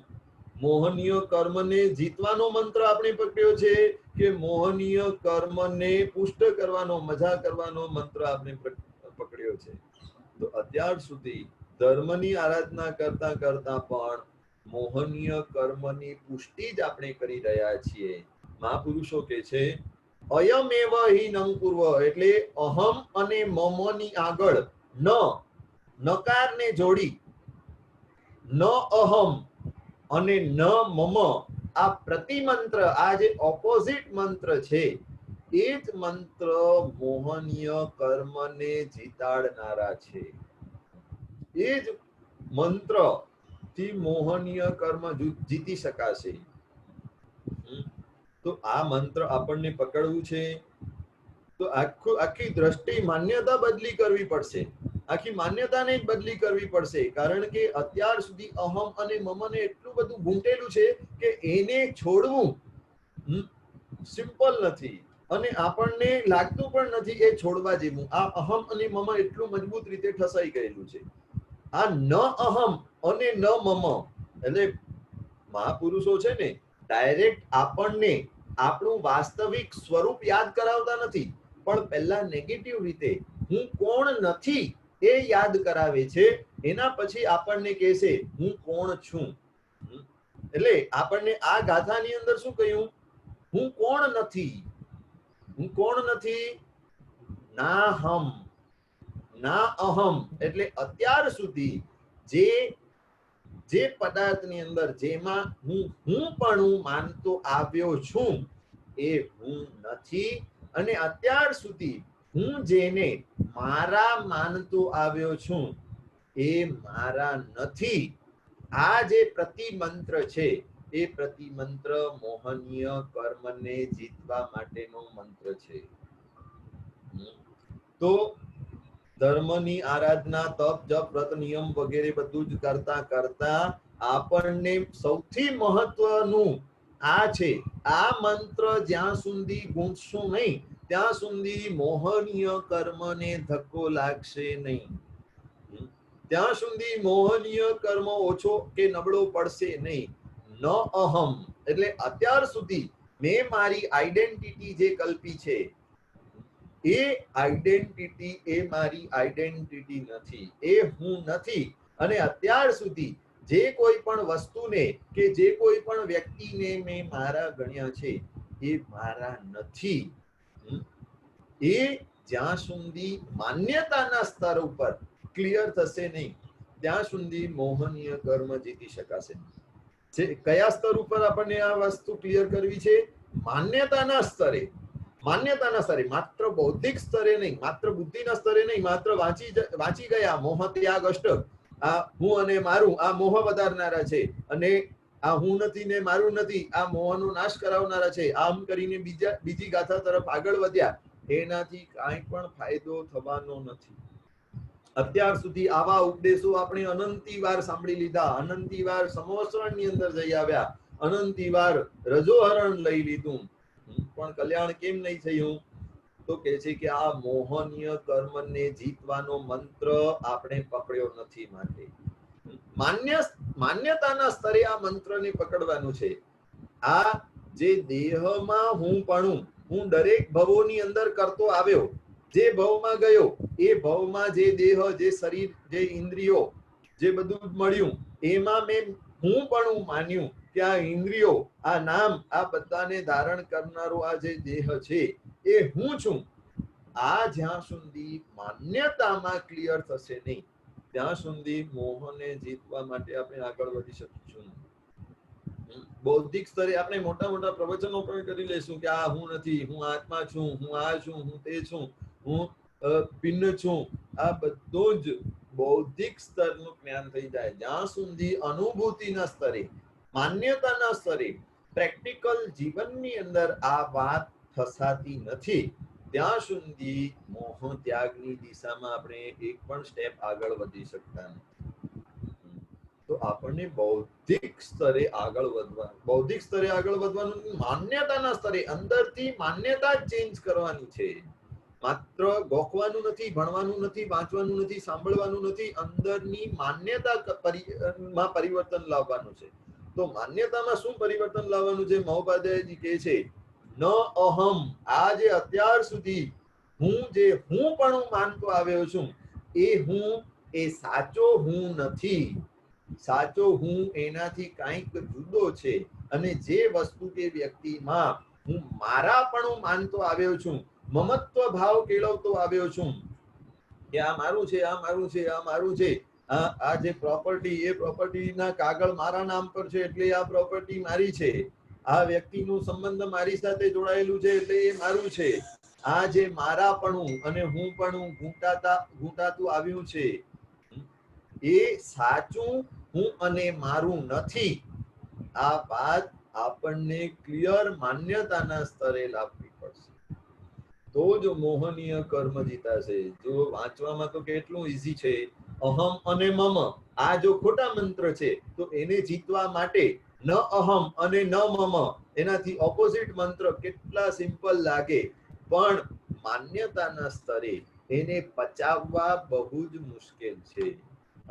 મોહનીય કર્મને જીતવાનો મંત્ર આપણે પકડ્યો છે કે મોહનીય કર્મને પુષ્ટ કરવાનો, મજા કરવાનો મંત્ર આપણે પકડ્યો છે. તો અત્યાર સુધી ધર્મની આરાધના કરતા કરતા પણ મોહનીય કર્મની પુષ્ટિ જ આપણે કરી રહ્યા છીએ. મહાપુરુષો કે છે અયમેવ હિ નં પૂર્વ, એટલે અહમ અને મમની આગળ નકારને જોડી ન અહમ અને ન મમ આ પ્રતિમંત્ર, આ જે ઓપોઝિટ મંત્ર છે, એ જ મંત્ર મોહનીય કર્મને જીતાડનારા છે. એ જ મંત્ર થી મોહનીય કર્મ જીતી શકાશે. તો આ મંત્ર આપણને પકડવું છે તો આખી દ્રષ્ટિ, માન્યતા બદલી કરવી પડશે. આખી માન્યતાને જ બદલી કરવી પડશે, કારણ કે અત્યાર સુધી અહમ અને મમને એટલું બધું ગૂંટેલું છે કે એને છોડવું સિમ્પલ નથી, અને આપણને લાગતું પણ નથી એ છોડવા જેવું. આ અહમ અને મમ એટલું મજબૂત રીતે ઠસાઈ ગયેલું છે. આ ન અહમ અને ન મમ એટલે મહાપુરુષો છે ને ડાયરેક્ટ આપણને આપણું વાસ્તવિક સ્વરૂપ યાદ કરાવતા નથી, પણ પહેલા નેગેટિવ રીતે હું કોણ નથી એ યાદ કરાવે છે. એના પછી આપણને કહેશે હું કોણ છું. એટલે આપણને આ ગાથાની અંદર શું કહ્યું? હું કોણ નથી. હું કોણ નથી? ના હમ ના અહમ, એટલે અત્યાર સુધી જે પદાર્થની અંદર જેમાં હું પણ માનતો આવ્યો છું એ હું નથી, અને અત્યાર સુધી હું જેને મારા માનતો આવ્યો છું એ મારા નથી. આ જે પ્રતિમંત્ર છે એ પ્રતિમંત્ર મોહનીય કર્મને જીતવા માટેનો મંત્ર છે. તો ધર્મની આરાધના, તપ, જપ, વ્રત, નિયમ વગેરે બધું જ કરતા કરતા આપણને સૌથી મહત્વનું આ છે, આ મંત્ર જ્યાં સુધી ગૂંથશું નહીં ત્યાં સુધી મોહનીય કર્મને ધક્કો લાગશે નહીં. ત્યાં સુધી મોહનીય કર્મ ઓછો કે નબળો પડશે નહીં. ન અહમ એટલે અત્યાર સુધી મેં મારી આઈડેન્ટિટી જે કલ્પી છે એ આઈડેન્ટિટી એ મારી આઈડેન્ટિટી નથી, એ હું નથી. અને અત્યાર સુધી જે કોઈ પણ વસ્તુને કે જે કોઈ પણ વ્યક્તિને મેં મારા ગણ્યા છે એ મારા નથી. એ જ્યાં સુધી માન્યતાના સ્તર ઉપર ક્લિયર થશે નહીં ત્યાં સુધી મોહનીય કર્મ જીતી શકાશે. કયા સ્તર ઉપર આપણને આ વસ્તુ ક્લિયર કરવી છે? માન્યતાના સ્તરે. માન્યતાના સ્તરે, માત્ર બૌદ્ધિક સ્તરે નહીં, માત્ર બુદ્ધિના સ્તરે નહીં, માત્ર વાંચી ગયા મોહ ત્યાગ અષ્ટક, આ હું અને મારું આ મોહ વધારનારા છે, અને આ હું નથી ને મારું નથી આ મોહનો નાશ કરાવનારા છે. આમ કરીને બીજી ગાથા તરફ આગળ વધ્યા, એનાથી કાંઈ પણ ફાયદો થવાનો નથી. અત્યાર સુધી આવા ઉપદેશો આપણે અનંતી વાર સાંભળી લીધા, અનંતી વાર સમવસ્ત્રણની અંદર જઈ આવ્યા, અનંતી વાર રજોહરણ લઈ લીધું, પણ કલ્યાણ કેમ નહીં થયું? તો કે છે કે આ મોહનીય કર્મને જીતવાનો મંત્ર આપણે પકડ્યો નથી. માટે માન્યતાના સ્તરે આ મંત્રને પકડવાનું છે. આ જે દેહમાં હું દરેક ભવોની અંદર કરતો આવ્યો, જે ભવમાં ગયો એ ભવમાં જે દેહ, જે શરીર, જે ઇન્દ્રિયો, જે બધું મળ્યું એમાં મેં હું પણ માન્યું કે આ ઇન્દ્રિયો, આ નામ, આ બધાને ધારણ કરનારો આ જે દેહ છે એ હું છું. આ જ્યાં સુધી માન્યતામાં ક્લિયર થશે નહીં ત્યાં સુધી મોહને જીતવા માટે આપણે આગળ વધી શકીશું. બૌદ્ધિક સ્તરે આપણે મોટા મોટા પ્રવચનો પણ કરી લઈશું કે આ હું નથી, હું આત્મા છું, હું આ છું, હું તે છું, હું ભિન્ન છું. આ બધું જ બૌદ્ધિક સ્તરનું જ્ઞાન થઈ જાય. જ્યાં સુધી અનુભૂતિના સ્તરે, માન્યતાના સ્તરે, પ્રેક્ટિકલ જીવનની અંદર આ વાત થસાતી નથી ત્યાં સુધી મોહ ત્યાગની દિશામાં આપણે એક પણ સ્ટેપ આગળ વધી શકતા નથી. તો આપણને બૌદ્ધિક સ્તરે આગળ વધવાનું, માન્યતાના સ્તરે અંદરથી માન્યતા જ ચેન્જ કરવાની છે. માત્ર ગોખવાનું નથી, ભણવાનું નથી, વાંચવાનું નથી, સાંભળવાનું નથી, અંદરની માન્યતામાં પરિવર્તન લાવવાનું છે. તો માન્યતામાં શું પરિવર્તન લાવવાનું છે? મહોપાધ્યાયજી કહે છે ન અહમ. આ જે અત્યાર સુધી હું પણ માનતો આવ્યો છું એ હું, એ સાચો હું નથી. સાચો હું એનાથી કંઈક જુદો છે. અને જે વસ્તુ કે વ્યક્તિમાં હું મારા પણ માનતો આવ્યો છું, મમત્વ ભાવ કેળવતો આવ્યો છું કે આ મારું છે, આ મારું છે, આ મારું છે, આ જે પ્રોપર્ટી, એ પ્રોપર્ટીના કાગળ મારા નામ પર છે એટલે આ પ્રોપર્ટી મારી છે, આ વ્યક્તિનું સંબંધ મારી સાથે જોડાયેલું છે એટલે એ મારું છે. આ જે મારાપણું અને હું પણ ઘૂંટાતું આવ્યું છે એ સાચું હું અને મારું નથી. આ વાત આપણને ક્લિયર માન્યતાના સ્તરે લાવવી પડશે તો જ મોહનીય કર્મ જીતાશે. જો વાંચવામાં તો કેટલું ઈઝી છે, અહમ અને મમ, આ જો ખોટા મંત્ર છે તો એને જીતવા માટે ન અહમ અને ન મમ, એનાથી ઓપોઝિટ મંત્ર કેટલા સિમ્પલ લાગે, પણ માન્યતાના સ્તરે એને પચાવવા બહુ જ મુશ્કેલ છે.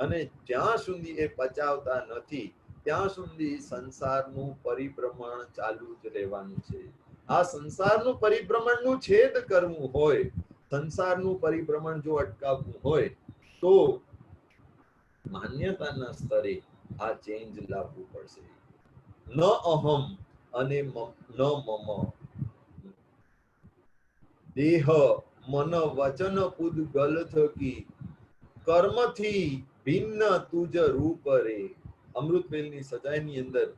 અને જ્યાં સુધી એ પચાવતા નથી ત્યાં સુધી સંસારનું પરિભ્રમણ ચાલુ જ રહેવાનું છે. આ સંસારનું પરિભ્રમણનું છેદ કરવું હોય, સંસારનું પરિભ્રમણ જો અટકાવવું હોય તો માન્યતાના સ્તરે આ ચેન્જ લાવવું પડશે. ન અહમ અને ન મમ. દેહ મન વચન પૂદગલ થકી કર્મથી ભિન્ન તુજ રૂપ રે. અમૃતવેલની સજાઈની અંદર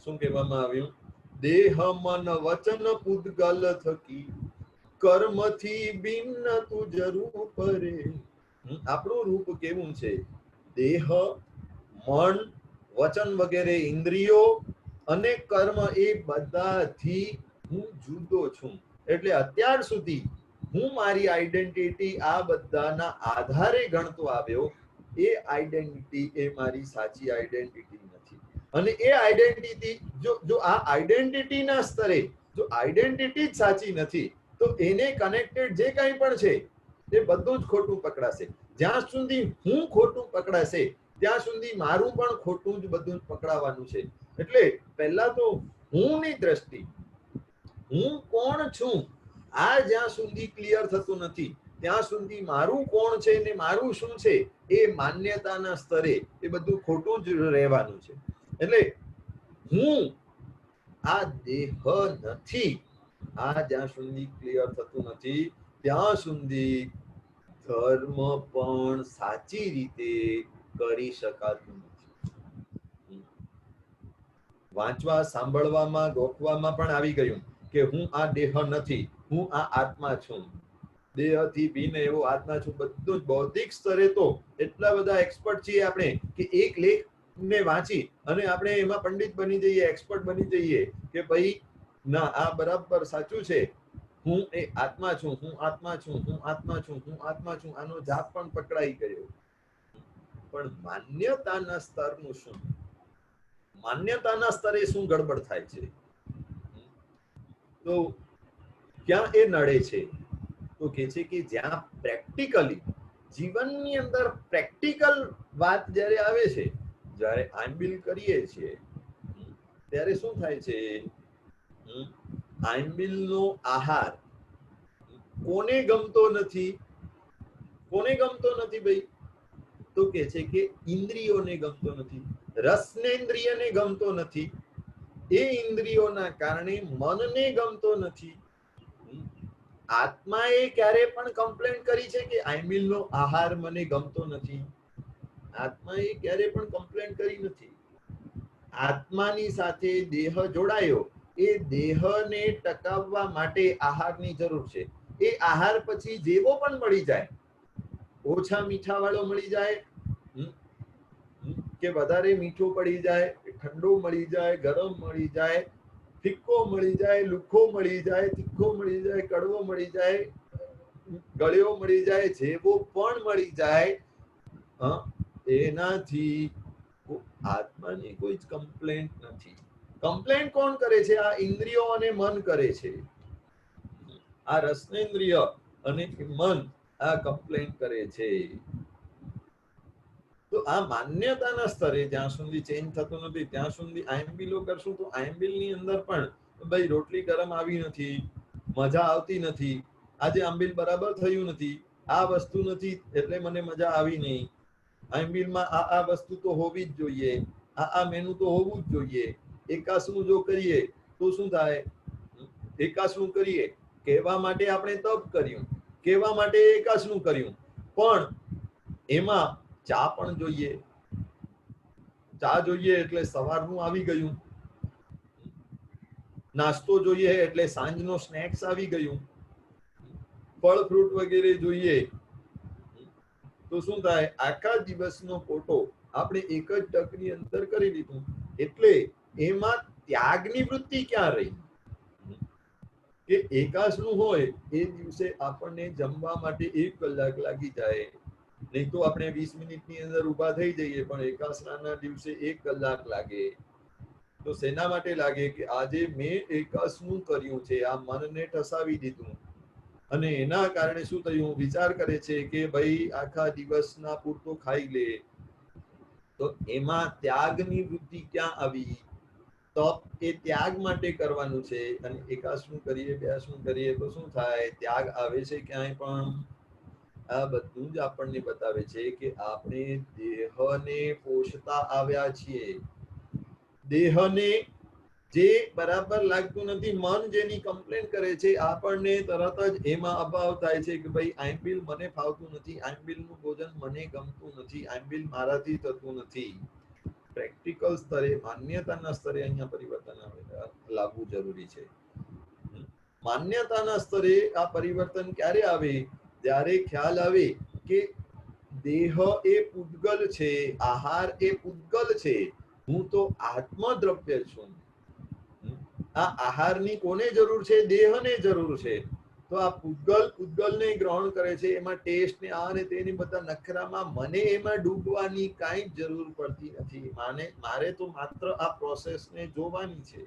શું કહેવામાં આવ્યું? દેહ મન વચન પૂદગલ થકી કર્મથી ભિન્ન તુજ રૂપ રે. આપણું રૂપ કેવું છે? દેહ, મન, વચન વગેરે ઇન્દ્રિયો અને કર્મ, એ બધાથી હું જુદો છું. એટલે અત્યાર સુધી હું મારી આઈડેન્ટિટી આ બધાના આધારે ગણતો આવ્યો, એ આઈડેન્ટિટી એ મારી સાચી આઈડેન્ટિટી નથી. અને એ આઈડેન્ટિટી જો આ આઈડેન્ટિટીના સ્તરે જો આઈડેન્ટિટી જ સાચી નથી, તો એને કનેક્ટેડ જે કંઈ પણ છે એ બધું જ ખોટું પકડાશે. જ્યાં સુધી હું ખોટું પકડાશે ત્યાં સુધી મારું પણ ખોટું જ બધું જ પકડાવાનું છે. એટલે પહેલા તો હું ની દ્રષ્ટિ, હું કોણ છું આ જ્યાં સુધી ક્લિયર થતું નથી ત્યાં સુધી મારું કોણ છે ને મારું શું છે એ માન્યતાના સ્તરે એ બધું ખોટું જ રહેવાનું છે. એટલે હું આ દેહ નથી, આ જ્યાં સુધી ક્લિયર થતું નથી ત્યાં સુધી ધર્મ પણ સાચી રીતે કરી શકાતું નથી. વાંચવા, સાંભળવામાં, ગોખવામાં પણ આવી ગયું કે હું આ દેહ નથી, હું આ આત્મા છું, દેહથી ભિન્ન એવો આત્મા છું. બધું જ બૌદ્ધિક સ્તરે તો એટલા બધા એક્સપર્ટ છીએ આપણે કે એક લેખ ને વાંચી અને આપણે એમાં પંડિત બની જઈએ, એક્સપર્ટ બની જઈએ કે ભાઈ ના આ બરાબર સાચું છે, હું એ આત્મા છું, હું આત્મા છું, હું આત્મા છું, હું આત્મા છું. આનો જાપ પણ પકડાઈ ગયો. પણ માન્યતાના સ્તરનું શું? માન્યતાના સ્તરે શું ગડબડ થાય છે? તો ક્યાં એ નડે છે? તો કે છે કે જ્યાં પ્રેક્ટિકલી જીવનની અંદર પ્રેક્ટિકલ વાત જ્યારે આવે છે, જ્યારે આઈમ્બિલ કરીએ છીએ ત્યારે શું થાય છે? આઈમ્બિલનો આહાર કોને ગમતો નથી? કોને ગમતો નથી ભાઈ? તો કે છે કે ઇન્દ્રિયોને ગમતો નથી, રસનેન્દ્રિયને ગમતો નથી, એ ઇન્દ્રિયોના કારણે મનને ગમતો નથી. આત્માએ ક્યારે પણ કમ્પ્લેન કરી છે કે આઈમિલનો આહાર મને ગમતો નથી? આત્માએ ક્યારે પણ કમ્પ્લેન કરી નથી. આત્માની સાથે દેહ જોડાયો, એ દેહને ટકાવવા માટે આહારની જરૂર છે. એ આહાર પછી જેવો પણ મળી જાય, ઓછા મીઠા વાળો મળી જાય કે વધારે મીઠું પડી જાય, ઠંડો મળી જાય, ગરમ મળી જાય, ફિક્કો મળી જાય, લુખો મળી જાય, તીખો મળી જાય, કડવો મળી જાય, ગળ્યો મળી જાય, જેવો પણ મળી જાય, એનાથી આત્માની કોઈ જ કમ્પ્લેન્ટ નથી. કમ્પ્લેન્ટ કોણ કરે છે? આ ઇન્દ્રિયો અને મન કરે છે. આ રસનેન્દ્રિય અને મન આ કમ્પ્લેન કરે છે. તો આ માન્યતાના સ્તરે જ્યાં સુધી ચેન્જ થતું નથી ત્યાં સુધી આઈએમબીલો કરશું તો આઈએમબીલની અંદર પણ ભાઈ રોટલી ગરમ આવી નથી, મજા આવતી નથી, આજે આંબીલ બરાબર થયું નથી, આ વસ્તુ નથી એટલે મને મજા આવી નહીં, આંબીલમાં આ વસ્તુ તો હોવી જ જોઈએ, આ મેનુ તો હોવું જ જોઈએ. એકાસનું જો કરીએ તો શું થાય? એકાસનું કરીએ કહેવા માટે આપણે તપ કર્યું, કહેવા માટે એકાસનું કર્યું, પણ એમાં ચા પણ જોઈએ. ચા જોઈએ એટલે સવારનું આવી ગયું, નાસ્તો જોઈએ એટલે સાંજનો સ્નેક્સ આવી ગયું, ફળ ફ્રૂટ વગેરે જોઈએ તો શું થાય? આખા દિવસનો ફોટો આપણે એક જ ટકની અંદર કરી લીધું. એટલે એમાં ત્યાગની વૃત્તિ ક્યાં રહી? કે એકાસનું હોય એ દિવસે આપણને જમવા માટે 1 કલાક લાગી જાય, નહીં તો આપણે 20 મિનિટની અંદર ઊભા થઈ જઈએ, પણ એકાસના દિવસે 1 કલાક લાગે. તો શેના માટે લાગે? કે આજે મેં એકાસનું કર્યું છે, આ મનને ઠસાવી દીધું, અને એના કારણે શું થયું? વિચાર કરે છે કે ભાઈ આખા દિવસના પૂરતો ખાઈ લે. તો એમાં ત્યાગની વૃત્તિ ક્યાં આવી? તપ એ ત્યાગ માટે કરવાનું છે, અને એકાસનું કરીએ, બેસનું કરીએ તો શું થાય? ત્યાગ આવે છે ક્યાંય પણ? આ બધું જ આપણને બતાવે છે કે આપણે દેહને પોષતા આવ્યા છીએ. દેહને જે બરાબર લાગતું નથી, મન જેની કમ્પ્લેન કરે છે, આપણને તરત જ એમાં અભાવ થાય છે કે ભાઈ આઈમ્બિલ મને ફાવતું નથી, આઈમ્બિલનું ભોજન મને ગમતું નથી, આઈમ્બિલ મારાથી થતું નથી. પ્રેક્ટિકલ સ્તરે, માન્યતાના સ્તરે અહીંયા પરિવર્તન લાવવું જરૂરી છે. માન્યતાના સ્તરે આ પરિવર્તન ક્યારે આવે? જ્યારે ખ્યાલ આવે કે દેહ એ પૂતગલ છે, આહાર એ પૂતગલ છે, હું તો આત્મદ્રવ્ય છું. આ આહારની કોને જરૂર છે? દેહને જરૂર છે. તો આ પૂતગલને ગ્રહણ કરે છે, એમાં ટેસ્ટ ને આ ને તેની બધા નખરામાં મને એમાં ડૂબવાની કાંઈ જરૂર પડતી નથી. મારે તો માત્ર આ પ્રોસેસને જોવાની છે.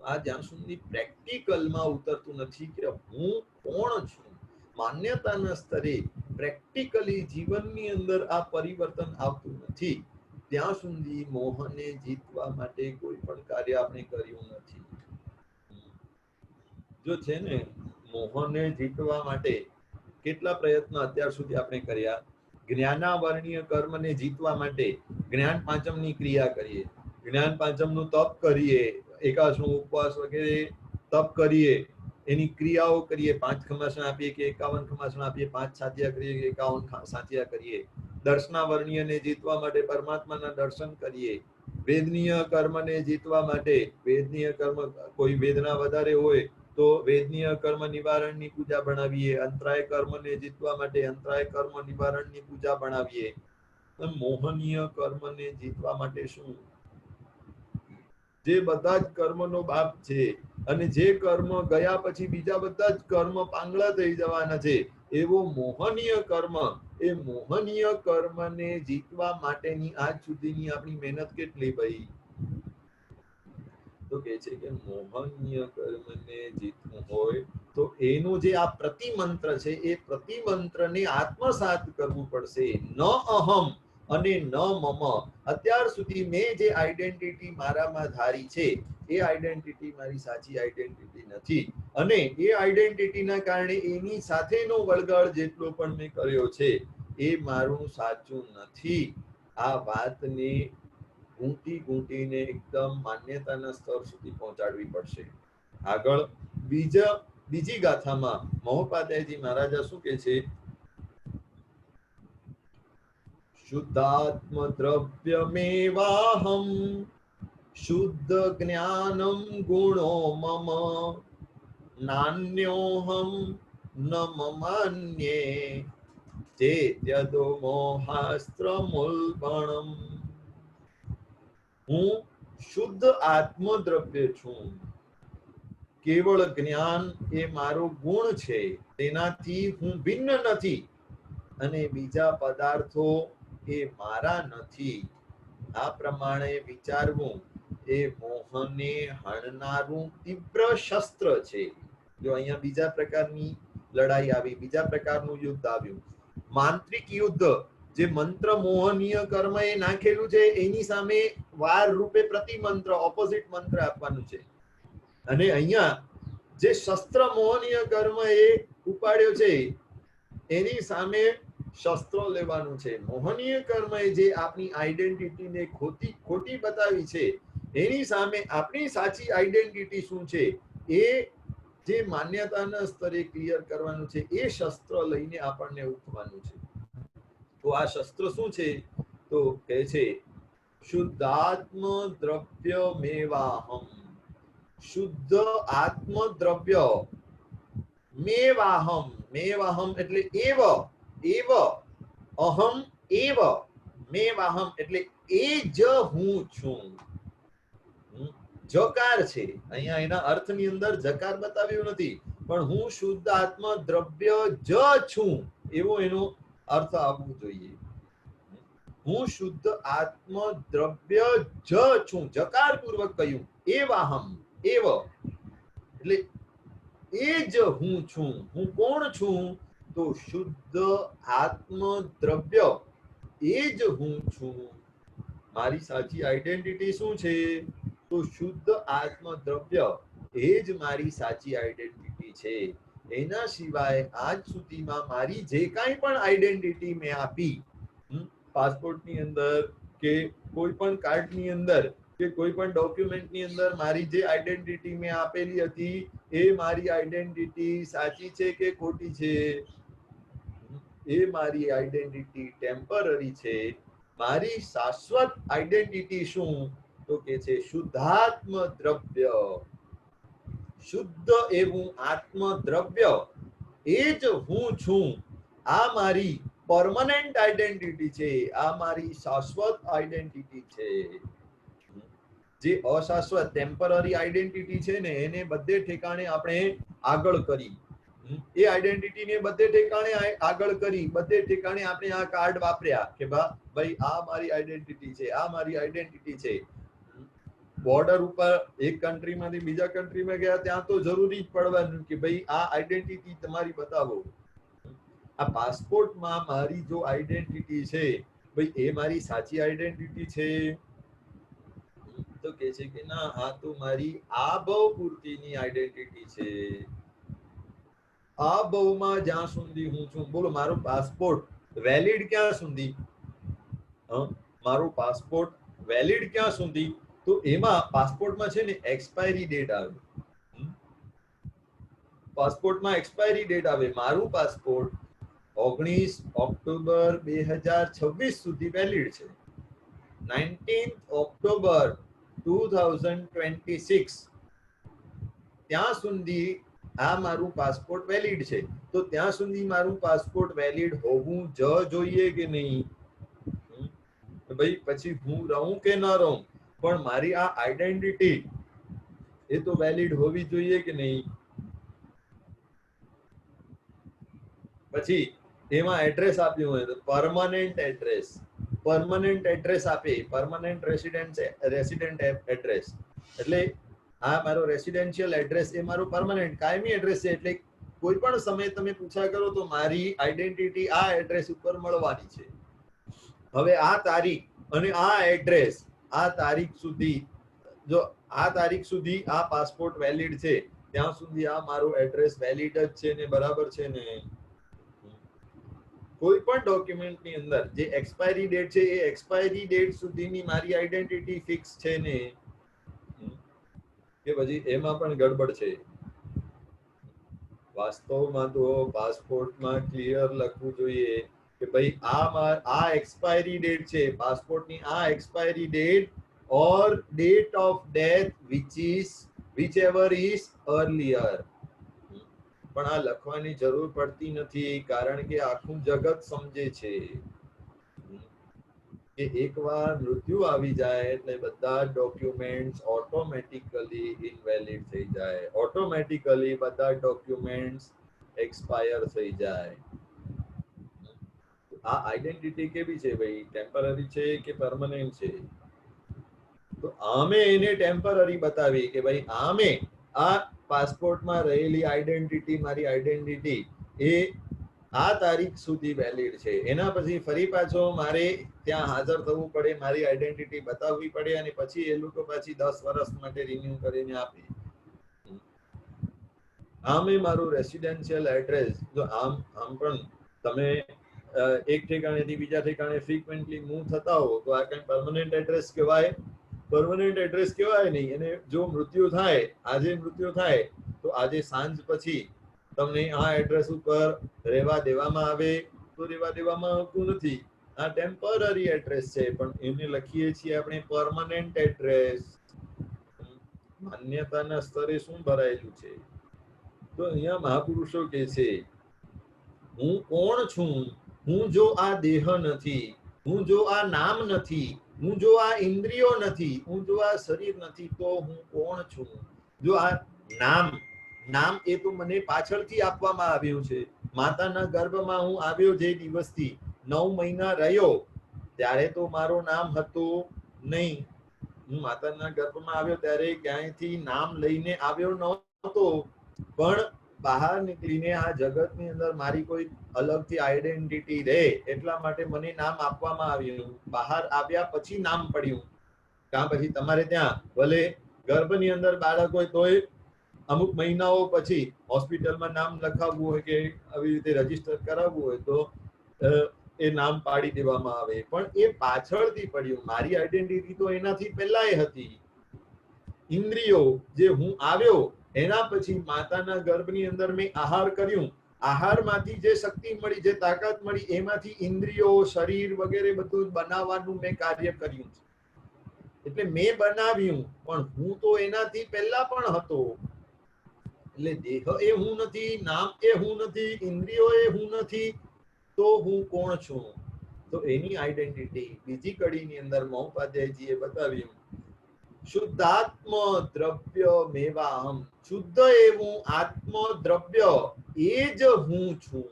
આ જ્યાં સુધી પ્રેક્ટિકલમાં ઉતરતું નથી કે હું કોણ છું, માન્યતાના સ્તરે પ્રેક્ટિકલી જીવનની અંદર આ પરિવર્તન આવતું નથી, ત્યાં સુધી મોહને જીતવા માટે કોઈ પણ કાર્ય આપણે કર્યું નથી. જો છે ને, મોહને જીતવા માટે કેટલા પ્રયત્ન અત્યાર સુધી આપણે કર્યા. જ્ઞાનાવરણીય કર્મને જીતવા માટે જ્ઞાન પાંચમની ક્રિયા કરીએ, જ્ઞાન પાંચમનું તપ કરીએ, એકાદશનો ઉપવાસ વગેરે તપ કરીએ, એની ક્રિયાઓ કરીએ, 5 ખમાસણ આપીએ કે 51 ખમાસણ આપીએ, 5 સાચિયા કરીએ કે 51 સાચિયા કરીએ. દર્શનાવરણીયને જીતવા માટે પરમાત્માના દર્શન કરીએ. વેદનીય કર્મને જીતવા માટે વેદનીય કર્મ, કોઈ વેદના વધારે હોય તો વેદનીય કર્મ નિવારણની પૂજા બનાવીએ. અંતરાય કર્મને જીતવા માટે અંતરાય કર્મ નિવારણની પૂજા બનાવીએ. મોહનીય કર્મને જીતવા માટે શું? જે બધા જ કર્મનો બાપ છે અને જે કર્મ ગયા પછી બીજા બધા જ કર્મ પાંગળા થઈ જવાના છે, એવો મોહનીય કર્મ, એ મોહનીય કર્મને જીતવા માટેની આજ સુધીની આપણી મહેનત કેટલી ભાઈ? તો કે છે કે મોહનીય કર્મને જીતવું હોય તો એનું જે આ પ્રતિમંત્ર છે, એ પ્રતિમંત્રને આત્મસાત કરવું પડશે. ન અહમ અને ન મમ. અત્યાર સુધી મેં જે આઈડેન્ટિટી મારામાં ધારી છે, એ આઈડેન્ટિટી મારી સાચી આઈડેન્ટિટી નથી, અને એ આઈડેન્ટિટીના કારણે એની સાથેનો વળગાડ જેટલો પણ મેં કર્યો છે, એ મારું સાચું નથી. આ વાતને ગૂંટીને એકદમ માન્યતાના સ્તર સુધી પહોંચાડવી પડશે. આગળ બીજી ગાથામાં મહોપાધ્યાયજી મહારાજા શું કે છે? શુદ્ધાત્મ દ્રવ્યમેવાહમ શુદ્ધ જ્ઞાનમ ગુણો મમ નાન્યોહમ ન મમાન્યે ચેત્યદો મોહાસ્ત્રમુલ્બણમ. હું શુદ્ધ આત્મદ્રવ્ય છું. કેવળ જ્ઞાન એ મારો ગુણ છે, તેનાથી હું ભિન્ન નથી, અને બીજા પદાર્થો એ મારા નથી. આ પ્રમાણે વિચારવું એ મોહને હણનારું તીવ્ર શસ્ત્ર છે. જો અહીંયા બીજા પ્રકારની લડાઈ આવી, બીજા પ્રકારનું યુદ્ધ આવ્યું, માંત્રિક યુદ્ધ. જે મંત્ર મોહનીય કર્મ એ નાખેલું છે, એની સામે વાર રૂપે પ્રતિમંત્ર, ઓપોઝિટ મંત્ર આપવાનું છે. અને અહીંયા જે શસ્ત્ર મોહનીય કર્મ એ ઉપાડ્યો છે, એની સામે શસ્ત્રો લેવાનું છે. મોહનીય કર્મ એ જે આપણી આઈડેન્ટિટીને ખોટી બતાવી છે, એની સામે આપણી સાચી આઈડેન્ટિટી શું છે, એ જે માન્યતાના સ્તરે ક્લિયર કરવાનું છે, એ શસ્ત્ર લઈને આપણને ઉઠવાનું છે. તો આ શસ્ત્ર શું છે? તો કહે છે શુદ્ધાત્મ દ્રવ્ય મેવાહમ. શુદ્ધ આત્મદ્રવ્ય મેવાહમ. મેવાહમ એટલે એવ અહમ એવ મેવાહમ એટલે એ જ હું છું. જકાર છે અહીંયા, એના અર્થની અંદર જકાર બતાવ્યું નથી, પણ હું શુદ્ધ આત્મદ્રવ્ય જ છું, એવો એનો અર્થ આવવો જોઈએ. હું શુદ્ધ આત્મદ્રવ્ય જ છું, જકાર પૂર્વક કહ્યું. એવાહમ, એવ એટલે એ જ હું છું. હું કોણ છું? તો શુદ્ધ આત્મદ્રવ્ય, એ જ હું છું. મારી સાચી આઈડેન્ટિટી શું છે? તો શુદ્ધ આત્મદ્રવ્ય, એ જ મારી સાચી આઈડેન્ટિટી છે. એના સિવાય આજ સુધીમાં મારી જે કાંઈ પણ આઈડેન્ટિટી મેં આપી, પાસપોર્ટની અંદર કે કોઈ પણ કાર્ડની અંદર કે કોઈ પણ ડોક્યુમેન્ટની અંદર મારી જે આઈડેન્ટિટી મેં આપેલી હતી, એ મારી આઈડેન્ટિટી સાચી છે કે ખોટી છે? એ મારી આઈડેન્ટિટી ટેમ્પરરી છે. મારી શાશ્વત આઈડેન્ટિટી શું? તો કે છે શુદ્ધાત્મ દ્રવ્ય. શુદ્ધ એવું આત્મદ્રવ્ય, એ જ હું છું. આ મારી પરમનન્ટ આઈડેન્ટિટી છે, આ મારી શાશ્વત આઈડેન્ટિટી છે. જે અશાશ્વત ટેમ્પરરી આઈડેન્ટિટી છે ને એને બધે ઠેકાણે આપણે આગળ કરી, એ આઈડેન્ટિટી ને બધે ઠેકાણે આગળ કરી, બધે ઠેકાણે આપણે આ કાર્ડ વાપર્યા કે ભાઈ આ મારી આઈડેન્ટિટી છે, આ મારી આઈડેન્ટિટી છે. બોર્ડર ઉપર એક કન્ટ્રીમાંથી બીજા કન્ટ્રીમાં ગયા ત્યાં તો જરૂરી જ પડવાનું કે ભાઈ આ આઈડેન્ટિટી તમારી બતાવો. આ પાસપોર્ટમાં મારી જો આઈડેન્ટિટી છે ભાઈ એ મારી સાચી આઈડેન્ટિટી છે? તો કે છે કે ના, આ તો મારી આ બહુ પૂરતીની આઈડેન્ટિટી છે. આ બહુમાં જ્યાં સુધી હું છું, બોલો મારો પાસપોર્ટ વેલિડ ક્યાં સુધી? મારો પાસપોર્ટ વેલિડ ક્યાં સુધી? તો એમાં પાસપોર્ટમાં છે ને એક્સપાયરી ડેટ આવે. પાસપોર્ટમાં એક્સપાયરી ડેટ આવે. મારું પાસપોર્ટ 19 ઓક્ટોબર 2026 સુધી વેલિડ છે. 19 ઓક્ટોબર 2026 ત્યાં સુધી આ મારું પાસપોર્ટ વેલિડ છે. તો ત્યાં સુધી મારું પાસપોર્ટ વેલિડ હોવું જ જોઈએ કે નહીં? ભાઈ પછી હું રહું કે ન રહું, પણ મારી આ આઈડેન્ટિટી એ તો વેલિડ હોવી જોઈએ કે નહીં? પછી એમાં એડ્રેસ આપ્યું હોય તો પરમનન્ટ એડ્રેસ, પરમનન્ટ એડ્રેસ આપે, પરમનન્ટ રેસિડેન્ટ એડ્રેસ. એટલે આ મારો રેસિડેન્શિયલ એડ્રેસ એ મારો પરમનન્ટ કાયમી એડ્રેસ છે. એટલે કોઈ પણ સમયે તમે પૂછા કરો તો મારી આઈડેન્ટિટી આ એડ્રેસ ઉપર મળવાની છે. હવે આ તારીખ અને આ એડ્રેસ, આ તારીખ સુધી, જો આ તારીખ સુધી આ પાસપોર્ટ વેલિડ છે ત્યાં સુધી આ મારો એડ્રેસ વેલિડ જ છે ને, બરાબર છે ને? કોઈ પણ ડોક્યુમેન્ટની અંદર જે એક્સપાયરી ડેટ છે એ એક્સપાયરી ડેટ સુધીની મારી આઈડેન્ટિટી ફિક્સ છે ને, કે પછી એમાં પણ ગડબડ છે? વાસ્તવમાં તો પાસપોર્ટમાં ક્લિયર લખવું જોઈએ કે ભાઈ આ એક્સપાયરી ડેટ છે પાસપોર્ટની, આ expiry date or date of death whichever is earlier. પણ આ લખવાની જરૂર પડતી નથી, કારણ કે આખું જગત સમજે છે કે એકવાર મૃત્યુ આવી જાય એટલે બધા ડોક્યુમેન્ટ્સ ઓટોમેટિકલી ઇનવેલિડ થઈ જાય, ઓટોમેટિકલી બધા ડોક્યુમેન્ટ્સ એક્સપાયર થઈ જાય. આ આઈડેન્ટિટી કેવી છે ભાઈ? ટેમ્પરરી છે કે પરમનન્ટ છે? તો આમે એને ટેમ્પરરી બતાવી કે ભાઈ આમે આ પાસપોર્ટમાં રહેલી આઈડેન્ટિટી, મારી આઈડેન્ટિટી એ આ તારીખ સુધી વેલિડ છે. એના પછી ફરી પાછો મારે ત્યાં હાજર થવું પડે, મારી આઈડેન્ટિટી બતાવવી પડે, અને પછી એ લોકો પાછી 10 વર્ષ માટે રિન્યુ કરીને આપે. આમે મારું રેસિડેન્શિયલ એડ્રેસ, જો આમ પણ તમે એક ઠેકાણેથી બીજા ઠેકાણે ફ્રીક્વેન્ટલી મૂવ થતા હો તો આ કઈ પરમનન્ટ એડ્રેસ કહેવાય? પરમનન્ટ એડ્રેસ કહેવાય નહીં. અને જો મૃત્યુ થાય, આજે મૃત્યુ થાય તો આજે સાંજ પછી તમને આ એડ્રેસ ઉપર રહેવા દેવામાં આવે તો રહેવા દેવામાં આવતું નથી. આ ટેમ્પરરી એડ્રેસ છે, પણ એને લખીએ છીએ આપણે પરમનન્ટ એડ્રેસ. માન્યતાના સ્તરે શું ભરાયેલું છે? તો અહીંયા મહાપુરુષો કહે છે હું કોણ છું? હું જો આ દેહ નથી, હું જો આ નામ નથી, હું જો આ ઇન્દ્રિયો નથી, હું જો આ શરીર નથી, તો હું કોણ છું? જો આ નામ એ તો મને પાછળથી આપવામાં આવ્યું છે. માતાના ગર્ભમાં હું આવ્યો જે દિવસથી 9 મહિના રહ્યો ત્યારે તો મારો નામ હતું નહીં. હું માતાના ગર્ભમાં આવ્યો ત્યારે ક્યાંયથી નામ લઈને આવ્યો નહોતો, પણ બહાર નીકળીને આ જગતની અંદર મારી કોઈ અલગથી આઈડેન્ટિટી રહે એટલા માટે મને નામ આપવામાં આવ્યું. બહાર આવ્યા પછી નામ પડ્યું. કાં પછી તમારે ત્યાં ભલે ગર્ભની અંદર બાળક હોય તોય અમુક મહિનાઓ પછી હોસ્પિટલમાં નામ લખાવવું હોય કે આવી રીતે રજીસ્ટર કરાવવું હોય તો એ નામ પાડી દેવામાં આવે, પણ એ પાછળથી પડ્યું. મારી આઈડેન્ટિટી તો એનાથી પહેલાય હતી. ઇન્દ્રિયો જે હું આવ્યો એના પછી માતાના ગર્ભની અંદર મેં આહાર કર્યું, આહારમાંથી જે શક્તિ મળી, જે તાકાત મળી, એમાંથી ઇન્દ્રિયો, શરીર વગેરે બધું બનાવવાનું મેં કાર્ય કર્યું. એટલે મેં બનાવ્યું, પણ હું તો એનાથી પહેલા પણ હતો. એટલે દેહ એ હું નથી, નામ એ હું નથી, ઇન્દ્રિયો એ હું નથી, તો હું કોણ છું? તો એની આઈડેન્ટિટી બીજી કડીની અંદર મહોપાધ્યાયજીએ બતાવ્યું શુદ્ધાત્મ દ્રવ્ય મેવાહમ, શુદ્ધ એવું આત્મ દ્રવ્ય એ જ હું છું.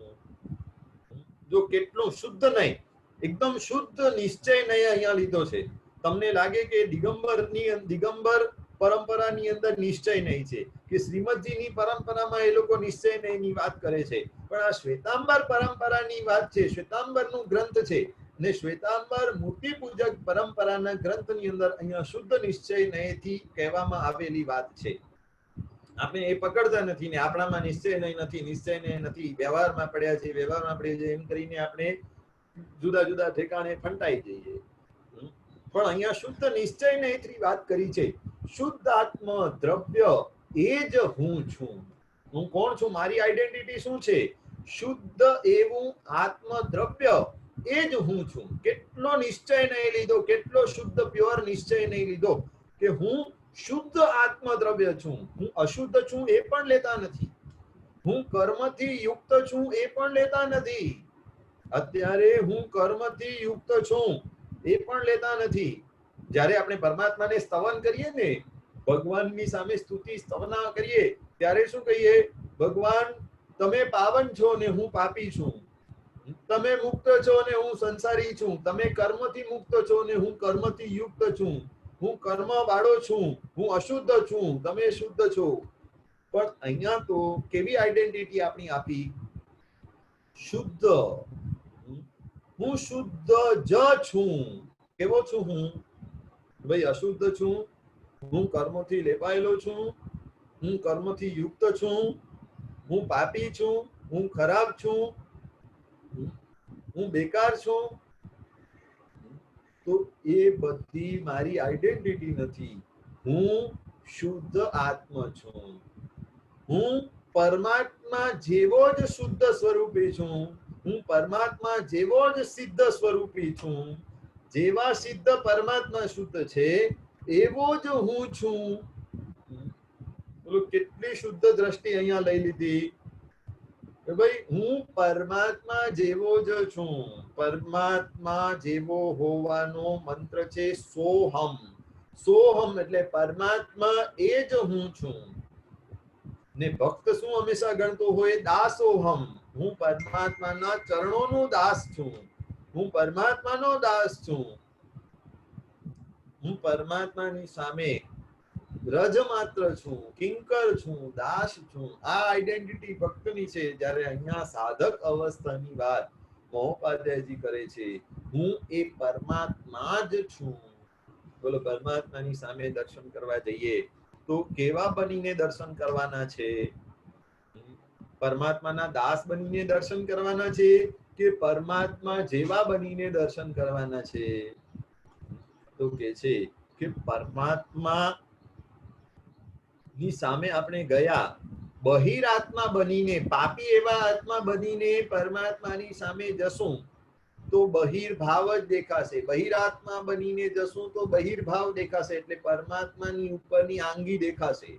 જો કેટલું શુદ્ધ નહીં, એકદમ શુદ્ધ નિશ્ચય નહીં અહીંયા લીધો છે. તમને લાગે કે દિગંબર પરંપરાની અંદર નિશ્ચય નહીં છે, કે શ્રીમદજીની પરંપરામાં એ લોકો નિશ્ચય નહીંની વાત કરે છે, પણ આ શ્વેતાંબર પરંપરાની વાત છે. શ્વેતાંબરનું ગ્રંથ છે, ને શ્વેતાંબર મૂર્તિ પૂજક પરંપરાના ગ્રંથની અંદર અહીંયા શુદ્ધ નિશ્ચય નહીંથી કહેવામાં આવેલી વાત છે. આપણે એ પકડતા નથી ને આપણામાં નિશ્ચય નહીં નથી, નિશ્ચય નહીં નથી, વ્યવહારમાં પડ્યા છે, વ્યવહારમાં પડ્યા છે, એમ કરીને આપણે જુદા જુદા ઠેકાણે ફંટાઈ જઈએ. પણ અહીંયા શુદ્ધ નિશ્ચય નહીંથી વાત કરી છે. શુદ્ધ આત્મ દ્રવ્ય એ જ હું છું. હું કોણ છું? મારી આઈડેન્ટિટી શું છે? શુદ્ધ એવું આત્મ દ્રવ્ય એ જ હું છું. કેટલો નિશ્ચય નહીં લીધો, કેટલો શુદ્ધ પ્યોર નિશ્ચય નહીં લીધો કે હું શુદ્ધ આત્મ દ્રવ્ય છું. હું અશુદ્ધ છું એ પણ લેતા નથી. હું કર્મથી યુક્ત છું એ પણ લેતા નથી. અત્યારે હું કર્મથી યુક્ત છું એ પણ લેતા નથી. જ્યારે આપણે પરમાત્માને સ્તવન કરીએ ને, ભગવાનની સામે સ્તુતિ સ્તવના કરીએ, ત્યારે શું કહીએ? ભગવાન, તમે પાવન છો ને હું પાપી છું. તમે મુક્ત છો ને હું સંસારી છું. તમે કર્મથી મુક્ત છો ને હું કર્મથી યુક્ત છું. હું કર્મ વાળો છું, હું અશુદ્ધ છું, તમે શુદ્ધ છો. પણ અહીંયા તો કેવી આઈડેન્ટિટી આપણી આપી? શુદ્ધ. હું શુદ્ધ જ છું. કેવો છું હું? ભાઈ અશુદ્ધ છું, હું કર્મથી લેપાયેલો છું, હું કર્મથી યુક્ત છું, હું પાપી છું, હું ખરાબ છું, હું બેકાર છું. તો એ બધી મારી આઈડેન્ટિટી નથી. હું શુદ્ધ આત્મ છું. હું પરમાત્મા જેવો જ શુદ્ધ સ્વરૂપી છું. હું પરમાત્મા જેવો જ સિદ્ધ સ્વરૂપી છું. જેવા સિદ્ધ પરમાત્મા શુદ્ધ છે એવો જ હું છું. કેટલી શુદ્ધ દ્રષ્ટિ અહીંયા લઈ લીધી કે ભાઈ હું પરમાત્મા જેવો જ છું. પરમાત્મા જેવો હોવાનો મંત્ર છે સોહમ. સોહમ એટલે પરમાત્મા એ જ હું છું. ને ભક્ત શું હંમેશા ગણતો હોય? દાસોહમ. હું પરમાત્માના ચરણોનો દાસ છું. હું પરમાત્માનો દાસ છું. હું પરમાત્માની સામે રજ માત્ર છું, કિંકર છું, દાસ છું. આ આઈડેન્ટિટી ભક્તની છે. જ્યારે અહીંયા સાધક અવસ્થાની વાત મહોપાધ્યાયજી કરે છે, હું એ પરમાત્મા જ છું. બોલો, પરમાત્માની સામે દર્શન કરવા જઈએ તો કેવા બનીને દર્શન કરવાના છે? પરમાત્માના દાસ બનીને દર્શન કરવાના છે કે પરમાત્મા જેવા બનીને દર્શન કરવાના છે? તો કે છે કે પરમાત્મા ની સામે આપણે ગયા, બહિરાત્મા બનીને, પાપી એવા આત્મા બનીને પરમાત્માની સામે જશું તો બહિર્ભાવ જ દેખાશે. બહિરાત્મા બનીને જશું તો બહિર્ભાવ દેખાશે, એટલે પરમાત્માની ઉપરની આંગી દેખાશે.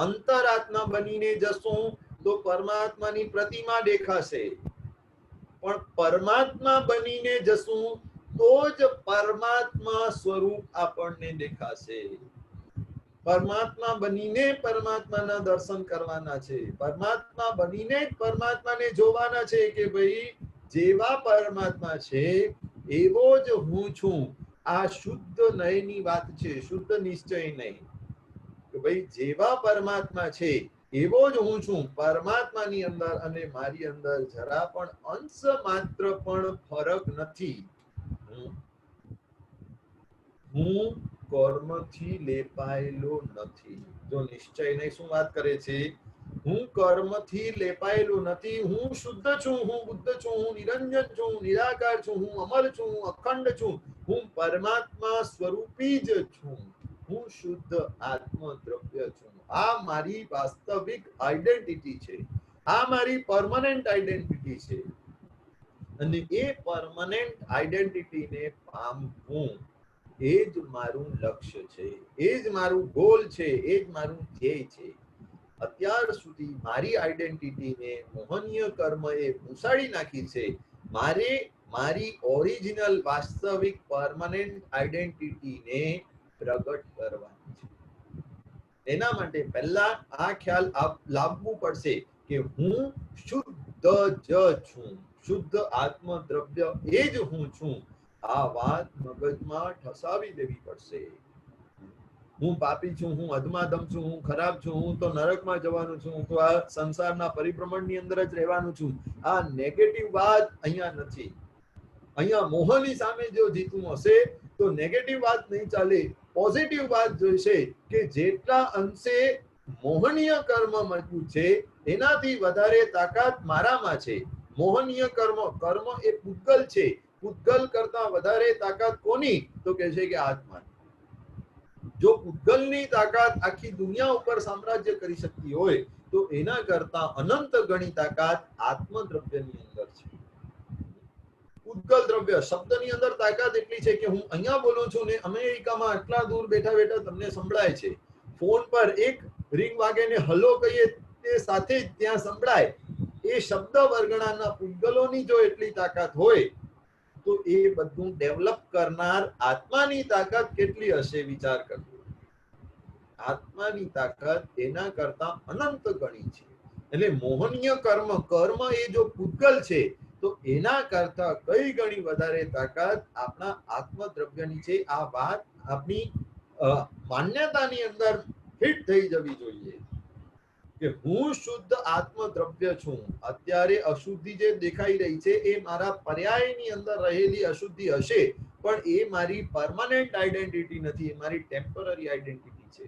અંતરાત્મા બનીને જશું તો પરમાત્માની પ્રતિમા દેખાશે. પણ પરમાત્મા બનીને જશું તો જ પરમાત્મા સ્વરૂપ આપણને દેખાશે. પરમાત્મા બનીને પરમાત્માના દર્શન કરવાના છે. પરમાત્મા બનીને જ પરમાત્માને જોવાના છે કે ભાઈ જેવા પરમાત્મા છે એવો જ હું છું. આ શુદ્ધ નયની વાત છે, શુદ્ધ નિશ્ચય નહીં. કે ભાઈ જેવા પરમાત્મા છે એવો જ હું છું. પરમાત્માની અંદર અને મારી અંદર જરા પણ અંશ માત્ર પણ ફરક નથી. હું કર્મથી લેપાયેલો નથી. જો નિશ્ચય નહીં શું વાત કરે છે? હું કર્મથી લેપાયેલો નથી. હું શુદ્ધ છું, હું બુદ્ધ છું, હું નિરંજન છું, હું નિરાકાર છું, હું અમર છું, હું અખંડ છું. હું પરમાત્મા સ્વરૂપી જ છું. હું શુદ્ધ આત્મ દ્રવ્ય છું. આ મારી વાસ્તવિક આઈડેન્ટિટી છે. આ મારી પરમનન્ટ આઈડેન્ટિટી છે. અને એ પરમનન્ટ આઈડેન્ટિટીને પામવું એ જ મારું લક્ષ્ય છે, એ જ મારું ગોલ છે, એ જ મારું ધ્યેય છે. અત્યાર સુધી મારી આઈડેન્ટિટીને મોહનીય કર્મએ ભૂસાડી નાખી છે. મારી ઓરિજિનલ વાસ્તવિક પરમનન્ટ આઈડેન્ટિટીને પ્રગટ કરવાની છે. એના માટે પહેલા આ ખ્યાલ લાવવું પડશે કે હું શુદ્ધ જ છું, શુદ્ધ આત્મ દ્રવ્ય એ જ હું છું. આ વાત મગજમાં ઠસાવી દેવી પડશે. હું પાપી છું, હું અધમાધમ છું, હું ખરાબ છું, હું તો નરકમાં જવાનું છું, હું તો આ સંસારના પરિભ્રમણની અંદર જ રહેવાનું છું. આ નેગેટિવ વાત અહીંયા નથી. અહીંયા મોહની સામે જો જીતવું હશે તો નેગેટિવ વાત નહીં ચાલે, પોઝિટિવ વાત જોઈશે કે જેટલા અંશે મોહનીય કર્મ મજબૂત છે એનાથી વધારે તાકાત મારામાં છે. મોહનીય કર્મ, કર્મ એ પૂતગલ છે, પૂતગલ કરતા વધારે તાકાત કોની? તો કહે છે કે આત્મા. જો પૂતગલની તાકાત આખી દુનિયા ઉપર સામ્રાજ્ય કરી શકતી હોય તો એના કરતા અનંત ગણી તાકાત આત્મદ્રવ્યની અંદર છે. પૂતગલ દ્રવ્ય શબ્દની અંદર તાકાત એટલી છે કે હું અહીંયા બોલું છું ને અમેરિકામાં આટલા દૂર બેઠા બેઠા તમને સંભળાય છે. ફોન પર એક રિંગ વાગે ને હલો કહીએ તે સાથે જ ત્યાં સંભળાય. એ શબ્દ વર્ગણાના પૂતગલોની જો એટલી તાકાત હોય તો એ બધું ડેવલપ કરનાર આત્માની તાકાત કેટલી હશે વિચાર કરજો. આત્માની તાકાત એના કરતા અનંત ગણી છે. એટલે મોહનીય કર્મ, કર્મ એ જો પૂતગલ છે તો એના કરતા કઈ ગણી વધારે તાકાત આપણા આત્મદ્રવ્યની છે. આ વાત આપણી માન્યતાની અંદર ફિટ થઈ જવી જોઈએ કે હું શુદ્ધ આત્મદ્રવ્ય છું. અત્યારે અશુદ્ધિ જે દેખાઈ રહી છે એ મારા પર્યાયની અંદર રહેલી અશુદ્ધિ હશે, પણ એ મારી પરમાનન્ટ આઈડેન્ટિટી નથી, એ મારી ટેમ્પરરી આઈડેન્ટિટી છે.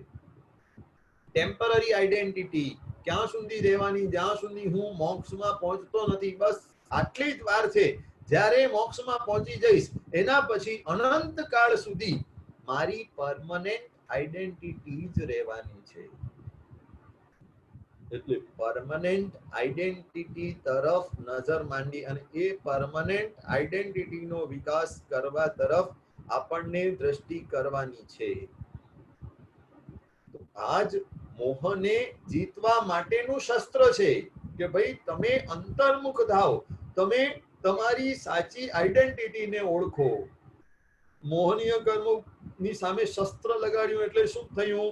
ટેમ્પરરી આઈડેન્ટિટી ક્યાં સુધી રહેવાની? જ્યાં સુધી હું મોક્ષમાં પહોંચતો નથી. બસ આટલી જ વાર છે. જ્યારે મોક્ષમાં પહોંચી જઈશ એના પછી અનંત કાળ સુધી મારી પરમાનન્ટ આઈડેન્ટિટી જ રહેવાની છે. એટલે પરમાનન્ટ આઈડેન્ટિટી તરફ નજર માંડી અને એ પરમાનન્ટ આઈડેન્ટિટીનો વિકાસ કરવા તરફ આપણને દ્રષ્ટિ કરવાની છે. તો આજ મોહને જીતવા માટેનું શસ્ત્ર છે કે ભાઈ તમે અંતર્મુખ થાઓ, તમે તમારી સાચી આઈડેન્ટિટીને ઓળખો. મોહનીય કર્મની સામે શસ્ત્ર લગાડ્યું એટલે શું થયું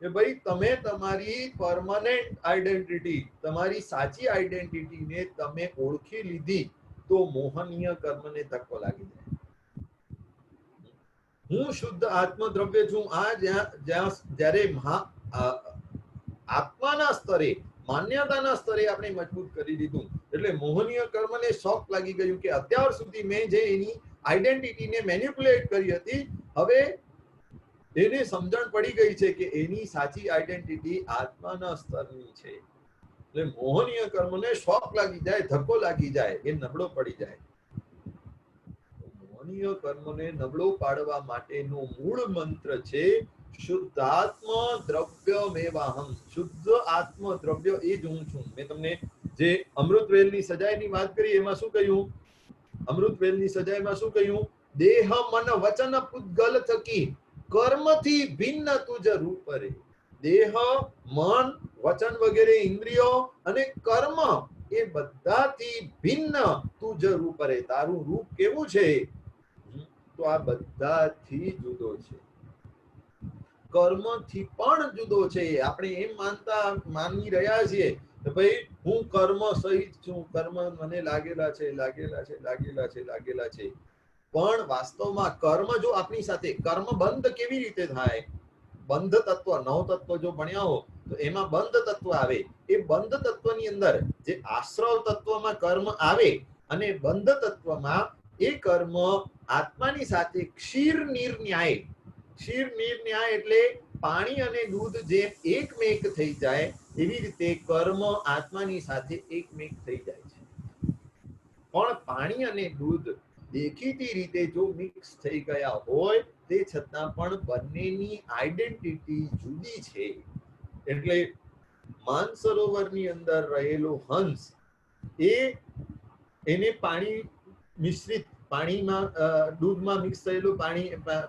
કે ભાઈ તમે તમારી પરમાનન્ટ આઈડેન્ટિટી, તમારી સાચી આઈડેન્ટિટીને તમે ઓળખી લીધી તો મોહનીય કર્મને ધક્કો લાગી જાય. હું શુદ્ધ આત્મદ્રવ્ય છું. આ જ્યારે આત્માના સ્તરે, માન્યતાના સ્તરે આપણે મજબૂત કરી દીધું એટલે મોહનીય કર્મને શોક લાગી ગયું કે અત્યાર સુધી મેં જે એની આઈડેન્ટિટીને મેનિપ્યુલેટ કરી હતી, હવે એને સમજણ પડી ગઈ છે કે એની સાચી આઈડેન્ટિટી આત્માના સ્તરની છે. એટલે મોહનીય કર્મને શોક લાગી જાય, ધક્કો લાગી જાય, એ નબળો પડી જાય. મોહનીય કર્મને નબળો પાડવા માટેનો મૂળ મંત્ર છે શુદ્ધાત્મ દ્રવ્યમેવાહમ. શુદ્ધ આત્મ દ્રવ્ય એ જ હું છું. મેં તમને જે અમૃતવેલની સજાઈની વાત કરી એમાં શું કહ્યું? અમૃતવેલની સજાઈમાં શું કહ્યું? દેહ મન વચન પૂતગલ થકી કર્મથી ભિન્ન તુજ રૂપ રે. દેહ, મન, વચન વગેરે ઇન્દ્રિયો અને કર્મ એ બધાથી ભિન્ન તુજ રૂપ રે. તારું રૂપ કેવું છે? તો આ બધાથી જુદો છે, કર્મથી પણ જુદો છે. આપણે એમ માની રહ્યા છીએ કે ભાઈ હું કર્મ સહિત છું, કર્મ મને લાગેલા છે, પણ વાસ્તવમાં કર્મ જો આપણી સાથે, કર્મ બંધ કેવી રીતે થાય? બંધ તત્વ, નવ તત્વ જો ભણ્યા હો તો એમાં બંધ તત્વ આવે. એ બંધ તત્વની અંદર જે આશ્રવ તત્વમાં કર્મ આવે અને બંધ તત્વમાં એ કર્મ આત્માની સાથે ક્ષીર નીર ન્યાય. ક્ષીર નીર ન્યાય એટલે પાણી અને દૂધ જેમ એકમેક થઈ જાય એવી રીતે કર્મ આત્માની સાથે એકમેક થઈ જાય છે. પણ પાણી અને દૂધ દેખીતી રીતે જો મિક્સ થઈ ગયા હોય તે છતાં પણ બંનેની આઈડેન્ટિટી જુદી છે. એટલે માનસરોવરની અંદર રહેલો હંસ એને પાણી મિશ્રિત, પાણીમાં દૂધમાં મિક્સ થયેલું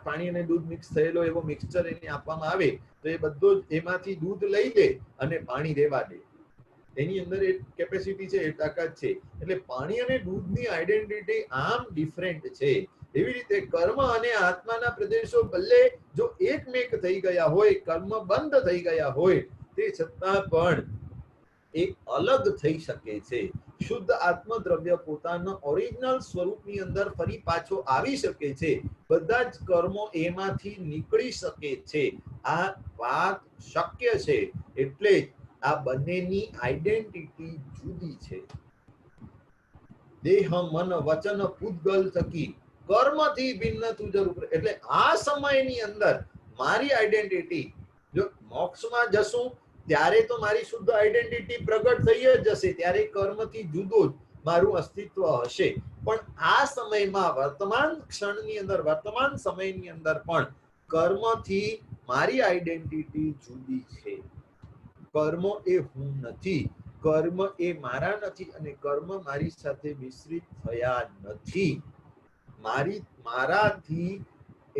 પાણી અને દૂધ મિક્સ થયેલો એવો મિક્સચર એને આપવામાં આવે તો એ બધો એમાંથી દૂધ લઈ લે અને પાણી રહેવા દે. એની અંદર એક કેપેસિટી છે, એ તાકાત છે. એટલે પાણી અને દૂધની આઈડેન્ટિટી આમ ડિફરન્ટ છે. એવી રીતે કર્મ અને આત્માના પ્રદેશો ભલે જો એકમેક થઈ ગયા હોય, કર્મ બંધ થઈ ગયા હોય, તે છતાં પણ એ અલગ થઈ શકે છે. શુદ્ધ આત્મદ્રવ્ય પોતાના ઓરિજિનલ સ્વરૂપની અંદર ફરી પાછો આવી શકે છે. બધા જ કર્મો એમાંથી નીકળી શકે છે. આ વાત શક્ય છે. એટલે જ આ બંનેની આઈડેન્ટિટી જુદી છે. દેહ મન વચન પૂતગલ થકી કર્મથી ભિન્ન તું જરૂર. એટલે આ સમયની અંદર મારી આઈડેન્ટિટી, જો મોક્ષમાં જશું ત્યારે તો મારી શુદ્ધ આઈડેન્ટિટી પ્રગટ થઈ જ જશે, ત્યારે કર્મથી જુદો જ મારું અસ્તિત્વ હશે. પણ આ સમયમાં વર્તમાન ક્ષણની અંદર, વર્તમાન સમયની અંદર પણ કર્મથી મારી આઈડેન્ટિટી જુદી છે. કર્મ એ હું નથી, કર્મ એ મારા નથી, અને કર્મ મારી સાથે મિશ્રિત થયા નથી. મારાથી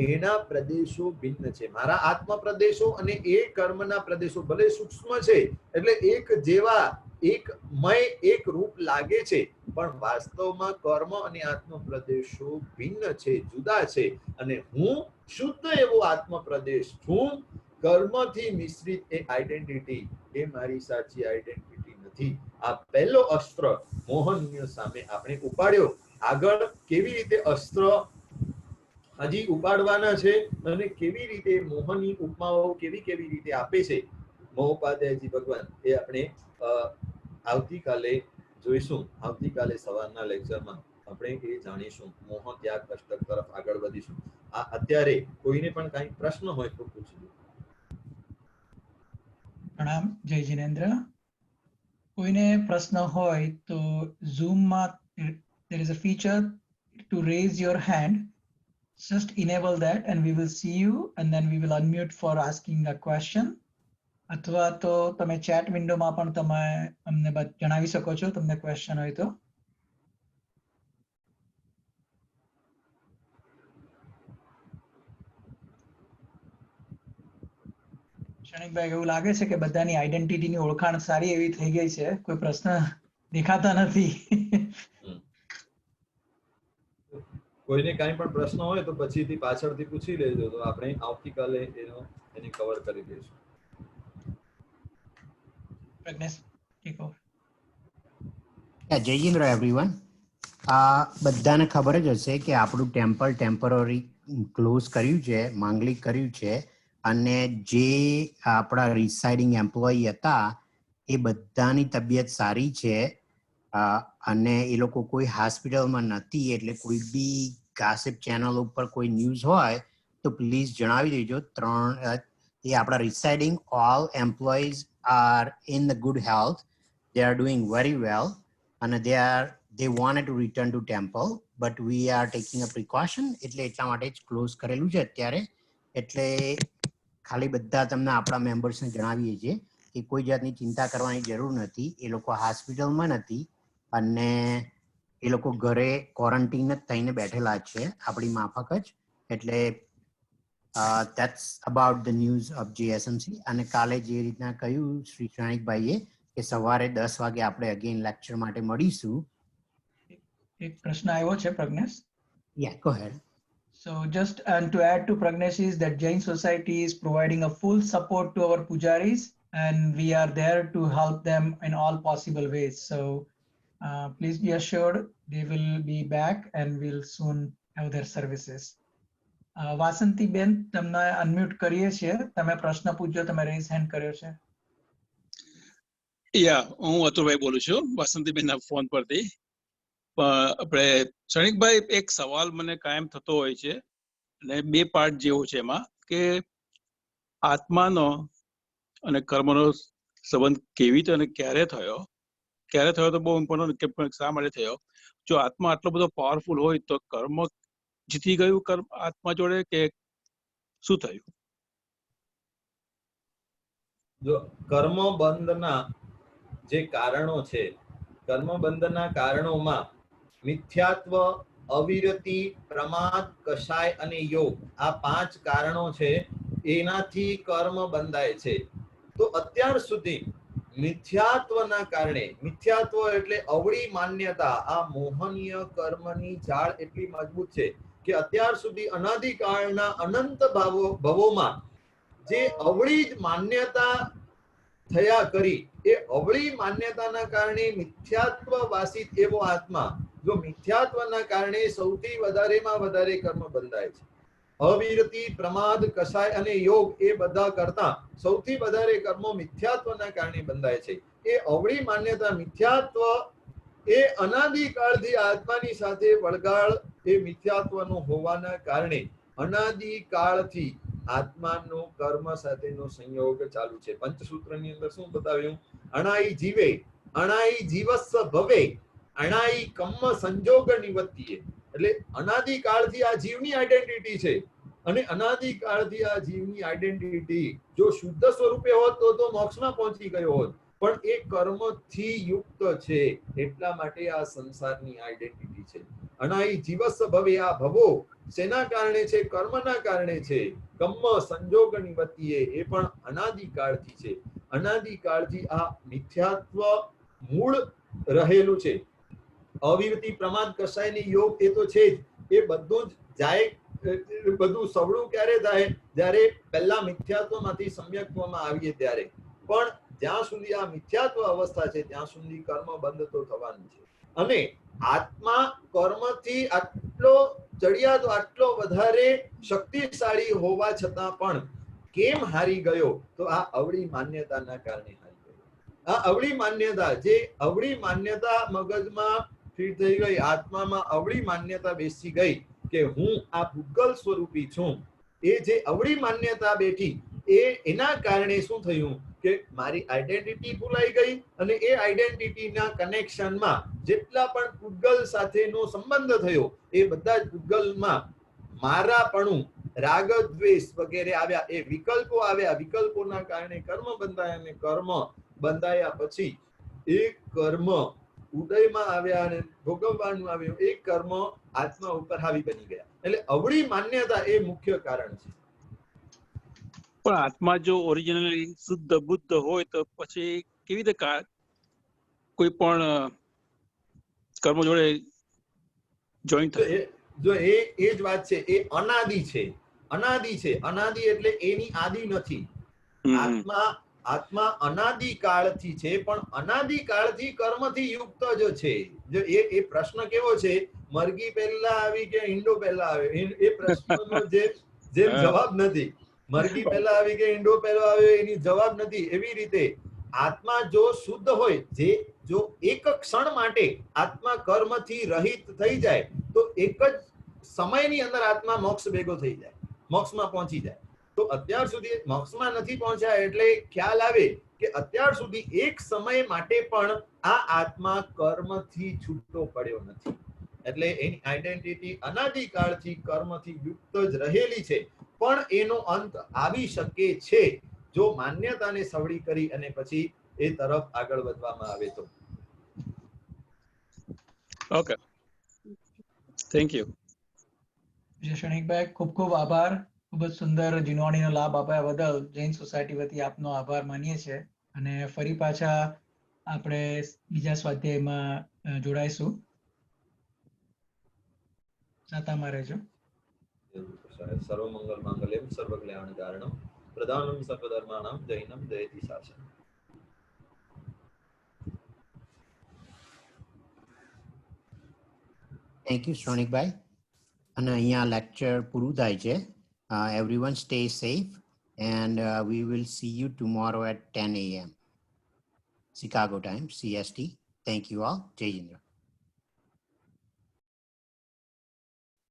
એના પ્રદેશો ભિન્ન છે. મારા આત્મ પ્રદેશો અને એ કર્મના પ્રદેશો ભલે સૂક્ષ્મ છે, એટલે એક જેવા, એક મય, એક રૂપ લાગે છે, પણ વાસ્તવમાં કર્મ અને આત્મ પ્રદેશો ભિન્ન છે, જુદા છે. અને હું શુદ્ધ એવો આત્મ પ્રદેશ છું. કર્મથી મિશ્રિત એ આઈડેન્ટિટી એ મારી સાચી આઈડેન્ટિટી નથી. આ પહેલો અસ્ત્ર મોહનીય સામે આપણે ઉપાડ્યો. આગળ કેવી રીતે અસ્ત્ર હજી ઉપાડવાના છે અને કેવી રીતે મોહનની ઉપમાઓ કેવી કેવી રીતે આપે છે મહોપાધ્યાયજી ભગવાન, એ આપણે આવતીકાલે જોઈશું. આવતીકાલે સવારના લેક્ચરમાં આપણે એ જાણીશું. મોહ ત્યાગ અષ્ટક તરફ આગળ વધીશું. આ અત્યારે કોઈને પણ કઈ પ્રશ્ન હોય તો પૂછજો. પ્રણામ, જય જિનેન્દ્ર. કોઈને પ્રશ્ન હોય તો ઝૂમમાં there is a feature to raise your hand. Just enable that and we will see you and then we will unmute for asking a question. અથવા તો તમે chat window માં પણ તમે અમને જણાવી શકો છો તમને question હોય તો. ક્ષણિકભાઈ, એવું લાગે છે કે બધાની આઈડેન્ટિટીની ઓળખાણ સારી એવી થઈ ગઈ છે, કોઈ પ્રશ્ન દેખાતા નથી. કોઈને કાંઈ પણ પ્રશ્ન હોય તો પછીથી પાછળથી પૂછી લેજો, તો આપણે આવતીકાલે એને કવર કરી દઈશું. Pragnesh, take over. જય જિનેન્દ્ર એવરીવન. બધાને ખબર જ હશે કે આપણું ટેમ્પલ ટેમ્પરરી ક્લોઝ કર્યું છે, માંગલિક કર્યું છે, અને જે આપણા રિસાઇડિંગ એમ્પ્લોયી હતા એ બધાની તબિયત સારી છે, અને એ લોકો કોઈ હોસ્પિટલમાં નથી. એટલે કોઈ બી ગાસિપ ચેનલ ઉપર કોઈ ન્યૂઝ હોય તો પ્લીઝ જણાવી દેજો. એ આપણા residing all employees are in the good health, they are doing very well, and they wanted to return to temple, but we are taking a precaution. એટલે એટલા માટે જ ક્લોઝ કરેલું છે અત્યારે. એટલે ખાલી બધા તમને આપણા મેમ્બર્સને જણાવીએ છીએ કે કોઈ જાતની ચિંતા કરવાની જરૂર નથી. એ લોકો હોસ્પિટલમાં નથી અને એ લોકો ઘરે ક્વોરન્ટીન જ થઈને બેઠેલા છે આપણી માફક જ. એટલે that's about the news of JSMC. અને કાલે જે રીતના કહ્યું શ્રી ક્ષણિકભાઈએ કે સવારે 10 વાગે આપણે અગેન લેક્ચર માટે મળીશું. એક પ્રશ્ન આવ્યો છે Pragnesh. Yeah, go ahead. So just and to add to Pragnesh is that Jain Society is providing a full support to our pujaris and we are there to help them in all possible ways. So please be assured they will be back and we'll soon have their services. વાસંતી બેન, તમને અનમ્યુટ કરીએ છીએ. તમે પ્રશ્ન પૂછજો, તમે રેઝ હેન્ડ કર્યો છે. હું અતુરભાઈ બોલું છું વાસંતીબેનના ફોન પરથી. આપણે ક્ષણિકભાઈ, એક સવાલ મને કાયમ થતો હોય છે અને બે પાર્ટ જેવું છે એમાં, કે આત્માનો અને કર્મનો સંબંધ કેવી રીતે અને ક્યારે થયો તો બહુ ઇમ્પોર્ટન્ટ, કે શા માટે થયો. જો આત્મા આટલો બધો પાવરફુલ હોય તો કર્મ જીતી ગયું કર્મ આત્મા જોડે, કે શું થયું? જો કર્મ બંધના જે કારણો છે, કર્મ બંધના કારણોમાં મિથ્યાત્વ, અવિરતિ, પ્રમાદ, કષાય અને યોગ, આ 5 કારણો છે. એનાથી કર્મ બંધાય છે. તો અત્યાર સુધી મિથ્યાત્વના કારણે, મિથ્યાત્વ એટલે અવળી માન્યતા, આ મોહનીય કર્મની જાળ એટલી મજબૂત છે કે અત્યાર સુધી અનાદિકાળના અનંત ભવોમાં જે અવળી જ માન્યતા થયા કરી, એ અવળી માન્યતાના કારણે મિથ્યાત્વ વાસિત એવો આત્મા જો મિથ્યાત્વના કારણે સૌથી વધારેમાં વધારે કર્મ બંધાય છે. અવિરતિ, પ્રમાદ, કષાય અને યોગ એ બધા કરતા સૌથી વધારે કર્મો મિથ્યાત્વના કારણે બંધાય છે. એ અવળી માન્યતા મિથ્યાત્વ એ અનાદિકાળથી આત્માની સાથે વળગાળ એ મિથ્યાત્વનો હોવાના કારણે અનાદિકાળથી આત્માનો કર્મ સાથેનો સંયોગ ચાલુ છે. પંચસૂત્રની અંદર શું બતાવ્યું? અણાઈ જીવે, અણાઈ જીવસ્સ ભવે, અણાઈ કમ્મ સંજોગ નિવત્તિએ. એટલે અનાદિકાળથી આ જીવની આઈડેન્ટિટી છે, અને અનાદિકાળથી આ જીવની આઈડેન્ટિટી જો શુદ્ધ સ્વરૂપે હોત તો મોક્ષમાં પહોંચી ગયો હોત, પણ એ કર્મથી યુક્ત છે, એટલા માટે આ સંસારની આઈડેન્ટિટી છે. અનાઈ જીવસ્સ ભવે, આ ભવો શેના કારણે છે? કર્મના કારણે છે. કર્મ સંજોગ નિવત્તિએ, એ પણ અનાદિકાળથી છે. અનાદિકાળથી આ મિથ્યાત્વ મૂળ રહેલું છે. અવિરતિ, પ્રમાદ, કષાય ને યોગ એ તો છે જ. એ બધું જ જાય, બધું સવળું ક્યારે થાય? જ્યારે પહેલા મિથ્યાત્વમાંથી સમ્યક્ત્વમાં આવીએ ત્યારે. પણ જ્યાં સુધી આ મિથ્યાત્વ અવસ્થા છે ત્યાં સુધી કર્મ બંધ તો થવાનું છે. અને આત્મા કર્મથી આટલો ચડિયાતો, આટલો વધારે શક્તિશાળી હોવા છતાં પણ કેમ હારી ગયો? તો આ અવળી માન્યતાના કારણે હારી ગયો. આ અવળી માન્યતા, જે અવળી માન્યતા મગજમાં ફીટ થઈ ગઈ, આત્મામાં અવળી માન્યતા બેસી ગઈ કે હું આ ભૂગલ સ્વરૂપી છું. એ જે અવળી માન્યતા બેઠી, એના કારણે શું થયું કે મારી આઈડેન્ટિટી ભૂલાઈ ગઈ, અને એ આઈડેન્ટિટીના કનેક્શનમાં જેટલા પણ ભૂગલ સાથેનો સંબંધ થયો, એ બધા જ ભૂગલમાં મારાપણું, રાગ, દ્વેષ વગેરે આવ્યા. એ વિકલ્પો આવ્યા. વિકલ્પોના કારણે કર્મ બંધાયા, અને કર્મ બંધાયા પછી એ કર્મ ઉદયમાં આવ્યા અને ભોગવવાનું આવ્યું. એ કર્મ આત્મા ઉપર હાવી બની ગયા. એટલે અવળી માન્યતા એ મુખ્ય કારણ છે. પણ આત્મા જો ઓરિજિનલી શુદ્ધ બુદ્ધ હોય તો પછી કેવી રીતે કોઈ પણ કર્મ જોડે જોઈન્ટ થાય? જો એ જ વાત છે. એ અનાદિ છે. અનાદિ છે. અનાદિ એટલે એની આદિ નથી. આત્મા અનાદિકાળથી છે, પણ અનાદિકાળથી કર્મથી યુક્ત જ છે. જો એ પ્રશ્ન કેવો છે? મરઘી પહેલા આવી કે ઈંડો પહેલા આવ્યો? એ પ્રશ્નનો જેમ જવાબ નથી. મરઘી પહેલા આવી કે ઈંડો પહેલો આવ્યો, એની જવાબ નથી. એવી રીતે આત્મા જો શુદ્ધ હોય, જો એક ક્ષણ માટે આત્મા કર્મથી રહિત થઈ જાય, તો એક જ સમયની અંદર આત્મા મોક્ષ ભેગો થઈ જાય, મોક્ષમાં પહોંચી જાય. તો અત્યાર સુધી મોક્ષમાં નથી પહોંચ્યા, એટલે ખ્યાલ આવે કે અત્યાર સુધી એક સમય માટે પણ આ આત્મા કર્મથી છૂટો પડ્યો નથી. એટલે એની આઈડેન્ટિટી અનાદિકાળથી કર્મથી યુક્ત જ રહેલી છે. પણ એનો અંત આવી શકે છે જો માન્યતાને સવળી કરી અને પછી એ તરફ આગળ વધવામાં આવે તો. Okay, thank you. ક્ષણિકભાઈ, ખૂબ ખૂબ આભાર. ખૂબ જ સુંદર જીનવાણીનો લાભ આપ્યા બદલ જૈન સોસાયટી વતી આપનો આભાર માનીએ છીએ. અને ફરી પાછા આપણે બીજા સ્વાધ્યાયમાં જોડાઈશું. સાતામાં રહેજો. સર્વમંગલ માંગલ્યમ સર્વકલ્યાણ કારણમ પ્રધાનમ સર્વધર્માણામ જૈનમ જયતિ શાસન. Thank you Shronikbhai. અને અહીંયા લેક્ચર પૂરું થાય છે. Everyone stay safe and we will see you tomorrow at 10 a.m. Chicago time, CST. Thank you all. Jai Indra.